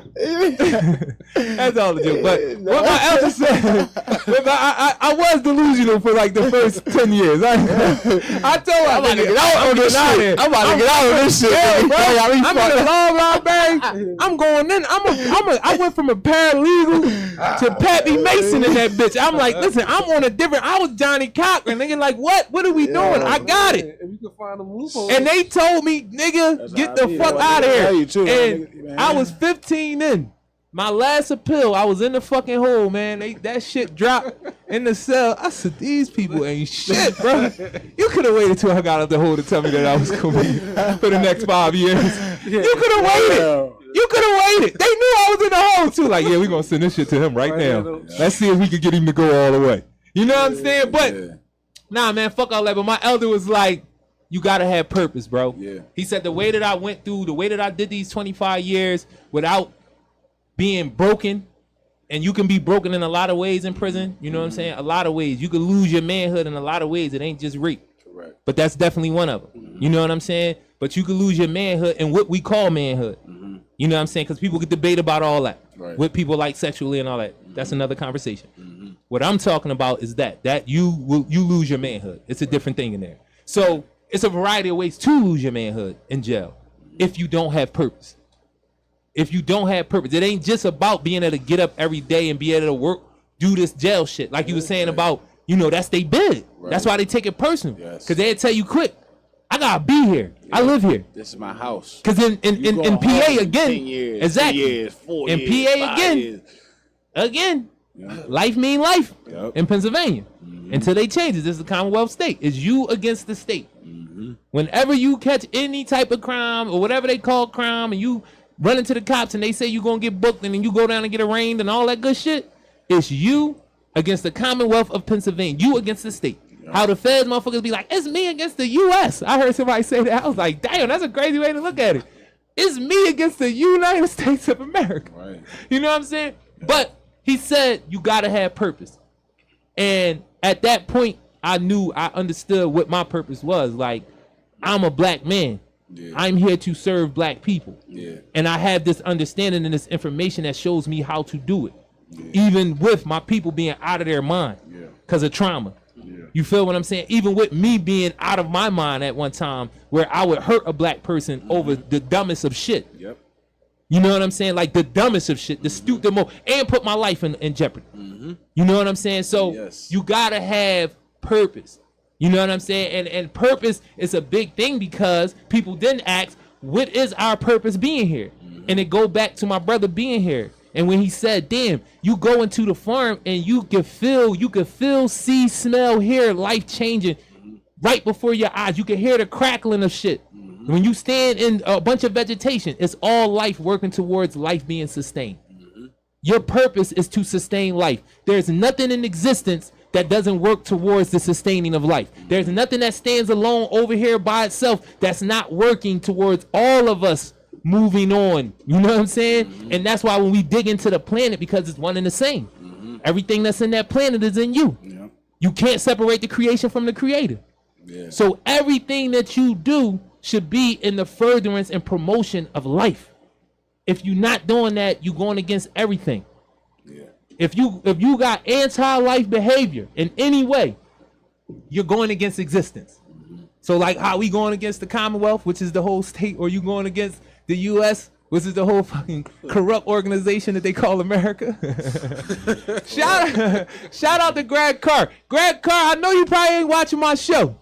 that's all the joke. But what my elder said, I was delusional for like the first 10 years. I told her, I'm about to get out of this shit. I'm about to get out of this shit. Yeah, bro. I'm in the long line bag. I'm going in. I went from a paralegal to Pappy Mason in that bitch. I'm like, listen, I'm on a different. I was Johnny Cochran. Nigga, like, what? What are we doing? I got it. If you can find a loophole. And they told me, nigga, get the fuck out of here. And I was 15 in. My last appeal, I was in the fucking hole, man. That shit dropped in the cell. I said, these people ain't shit, bro. You could have waited till I got out the hole to tell me that I was going to be for the next 5 years. You could have waited. You could have waited. They knew I was in the hole, too. Like, yeah, we're going to send this shit to him right now. Let's see if we could get him to go all the way. You know what I'm saying? But, nah, man, fuck all that. But my elder was like, you got to have purpose, bro. Yeah. He said the way that I went through, the way that I did these 25 years without being broken, and you can be broken in a lot of ways in prison. You know what I'm saying? A lot of ways. You can lose your manhood in a lot of ways. It ain't just rape. Correct. But that's definitely one of them. You know what I'm saying? But you can lose your manhood in what we call manhood. You know what I'm saying? Because people could debate about all that. Right. What people like sexually and all that. That's another conversation. What I'm talking about is that you lose your manhood. It's a different thing in there. So it's a variety of ways to lose your manhood in jail if you don't have purpose. If you don't have purpose, it ain't just about being able to get up every day and be able to work, do this jail shit. Like you were saying about, that's they bid. Right. That's why they take it personal. Yes. Because they'll tell you quick, I gotta be here. Yeah. I live here. This is my house. Because in PA again, 10 years, exactly. 2 years, 4 in years, PA 5 years. again, life mean life in Pennsylvania. Until they change it. This is a Commonwealth state. It's you against the state. Whenever you catch any type of crime or whatever they call crime and you run into the cops and they say you're going to get booked and then you go down and get arraigned and all that good shit, it's you against the Commonwealth of Pennsylvania. You against the state. How the feds motherfuckers be like, it's me against the U.S. I heard somebody say that. I was like, damn, that's a crazy way to look at it. It's me against the United States of America. Right. You know what I'm saying? But he said you got to have purpose. And at that point, I understood what my purpose was. Like, I'm a black man. Yeah. I'm here to serve black people. Yeah. And I have this understanding and this information that shows me how to do it. Yeah. Even with my people being out of their mind because of trauma. Yeah. You feel what I'm saying? Even with me being out of my mind at one time where I would hurt a black person over the dumbest of shit. Yep. You know what I'm saying? Like the dumbest of shit, the stupid and put my life in jeopardy. You know what I'm saying? So you gotta have purpose. You know what I'm saying? And purpose is a big thing because people didn't ask, what is our purpose being here? And it go back to my brother being here. And when he said, damn, you go into the farm and you can feel, see, smell, hear life changing right before your eyes. You can hear the crackling of shit. When you stand in a bunch of vegetation, it's all life working towards life being sustained. Your purpose is to sustain life. There's nothing in existence that doesn't work towards the sustaining of life. There's nothing that stands alone over here by itself that's not working towards all of us moving on. You know what I'm saying? And that's why when we dig into the planet, because it's one and the same. Everything that's in that planet is in you. Yeah. You can't separate the creation from the creator. Yeah. So everything that you do should be in the furtherance and promotion of life. If you're not doing that, you're going against everything. Yeah. If you got anti-life behavior in any way, you're going against existence. So like how we going against the Commonwealth, which is the whole state, or you going against the U.S., which is the whole fucking corrupt organization that they call America. Shout out to Greg Carr. Greg Carr, I know you probably ain't watching my show,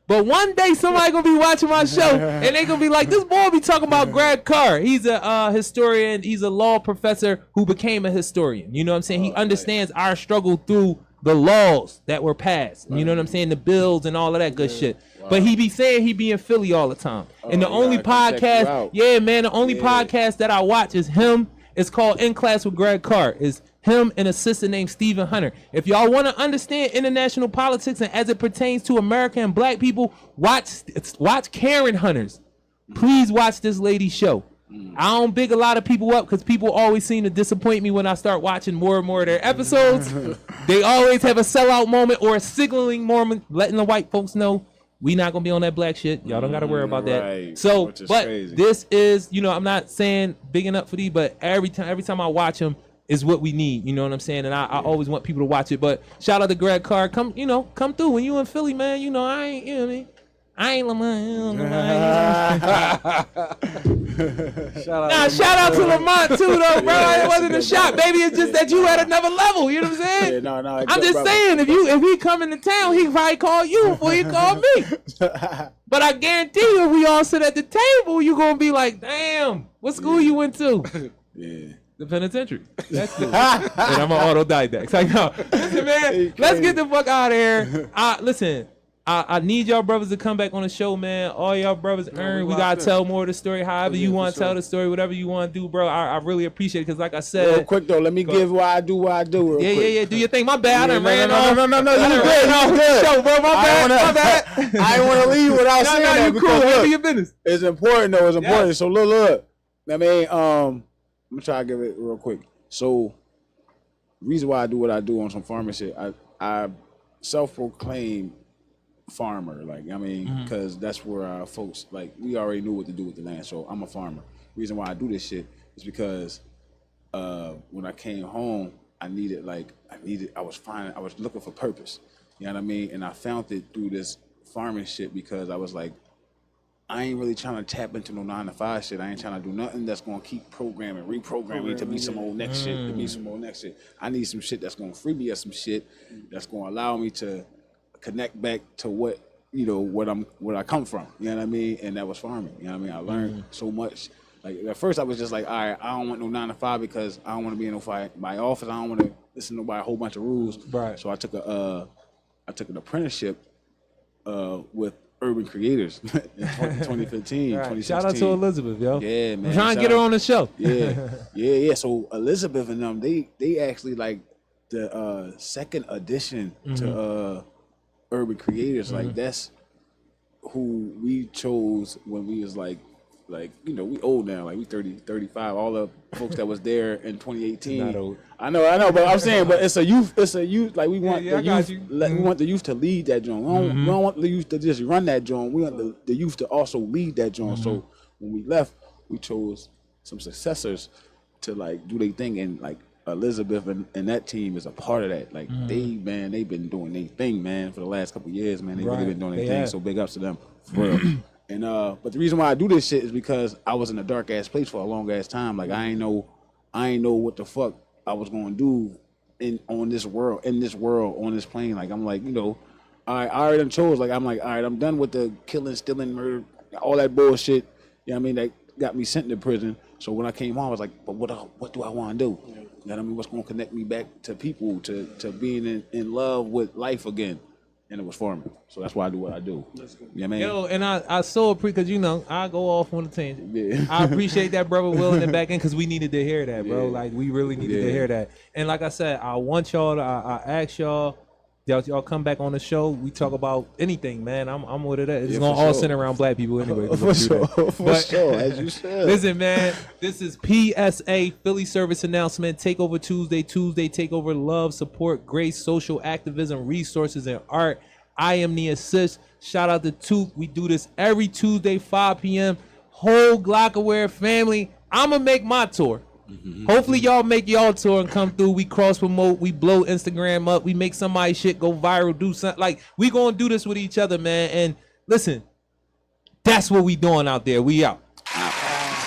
but one day somebody gonna be watching my show and they gonna be like, this boy be talking about Greg Carr. He's a historian. He's a law professor who became a historian. You know what I'm saying? He understands our struggle through the laws that were passed. You know what I'm saying? The bills and all of that good shit. Wow. But he be saying he be in Philly all the time. And the only podcast, the only podcast that I watch is him. It's called In Class with Greg Carr. It's him and a sister named Stephen Hunter. If y'all want to understand international politics and as it pertains to America and black people, watch Karen Hunters. Please watch this lady's show. I don't big a lot of people up because people always seem to disappoint me when I start watching more and more of their episodes. They always have a sellout moment or a signaling moment, letting the white folks know we not gonna be on that black shit. Y'all don't gotta worry about that. So, but crazy. This is, I'm not saying bigging up for these, but every time I watch them is what we need. You know what I'm saying? And I always want people to watch it. But shout out to Greg Carr. Come through when you in Philly, man. I ain't, I ain't Lamont. Shout out to Lamont too, though, bro. It wasn't a shot, baby. It's just that you at another level. You know what I'm saying? Yeah, no. I'm just saying, if he come into town, he probably call you before he call me. But I guarantee you, if we all sit at the table, you gonna be like, damn, what school you went to? Yeah. The penitentiary. That's good. And I'm an autodidact. It's like, no, listen, man, let's get the fuck out of here. Listen. I need y'all brothers to come back on the show, man. All y'all brothers earn. We gotta tell more of the story. However you want to tell the story, whatever you want to do, bro. I really appreciate it because, like I said, real quick though, let me give why I do what I do. Yeah. Do your thing. My bad. I done ran off. No. You good. Show, bro. My bad. I ain't want to leave without saying that. You cool. Handle your business. It's important though. It's important. Yeah. So look. I mean, I'm gonna try to give it real quick. So, reason why I do what I do on some farming shit, I self-proclaim farmer, because that's where our folks, we already knew what to do with the land, so I'm a farmer. Reason why I do this shit is because when I came home, I was looking for purpose, you know what I mean, and I found it through this farming shit because I was like, I ain't really trying to tap into no 9-to-5 shit. I ain't trying to do nothing that's gonna keep reprogramming to be some old next shit, I need some shit that's gonna free me of some shit that's gonna allow me to connect back to what I come from, you know what I mean? And that was farming, you know what I mean? I learned so much. Like at first I was just like, all right, I don't want no 9-to-5 because I don't want to be in my office. I don't want to listen to nobody a whole bunch of rules. Right. So I took an apprenticeship with Urban Creators in 2015, 2016. Shout out to Elizabeth, yo. Yeah, man. I'm trying to get her on the show. Yeah. So Elizabeth and them, they actually like the second edition to Urban Creators. Like that's who we chose when we was like we old now, like we 30, 35. All the folks that was there in 2018. Not old. I know, but I'm saying, but it's a youth. Like we want the youth. We want the youth to lead that joint. We don't want the youth to just run that joint. We want the youth to also lead that joint. So when we left, we chose some successors to do their thing, and Elizabeth and that team is a part of that. They've been doing their thing, man, for the last couple of years, man. They've really been doing their thing. So big ups to them, for real. And but the reason why I do this shit is because I was in a dark ass place for a long ass time. I ain't know what the fuck I was gonna do on this world, on this plane. I'm like, I already done chose. I'm like, all right, I'm done with the killing, stealing, murder, all that bullshit. You know what I mean? That got me sent to prison. So when I came home, I was like, but what do I want to do? You know what I mean? What's gonna connect me back to people, to being in love with life again? And it was farming. So that's why I do what I do. That's good. You know what I mean? Yo, and I so appreciate, because I go off on a tangent. Yeah. I appreciate that brother willing it back in, because we needed to hear that, bro. We really needed to hear that. And like I said, I want y'all to, I ask y'all, Y'all come back on the show. We talk about anything, man. I'm with it. It's Yeah, gonna for all sure. center around black people anyway. For sure, as you said. Listen, man, this is PSA Philly Service Announcement. Takeover Tuesday, Takeover Love, Support, Grace, Social Activism, Resources, and Art. I am the assist. Shout out to Took. We do this every Tuesday, 5 p.m. Whole Glockaware family. I'ma make my tour. Hopefully y'all make y'all tour and come through. We cross promote, we blow Instagram up, we make somebody shit go viral, do something. Like, we gonna do this with each other, man. And listen, that's what we doing out there. We out.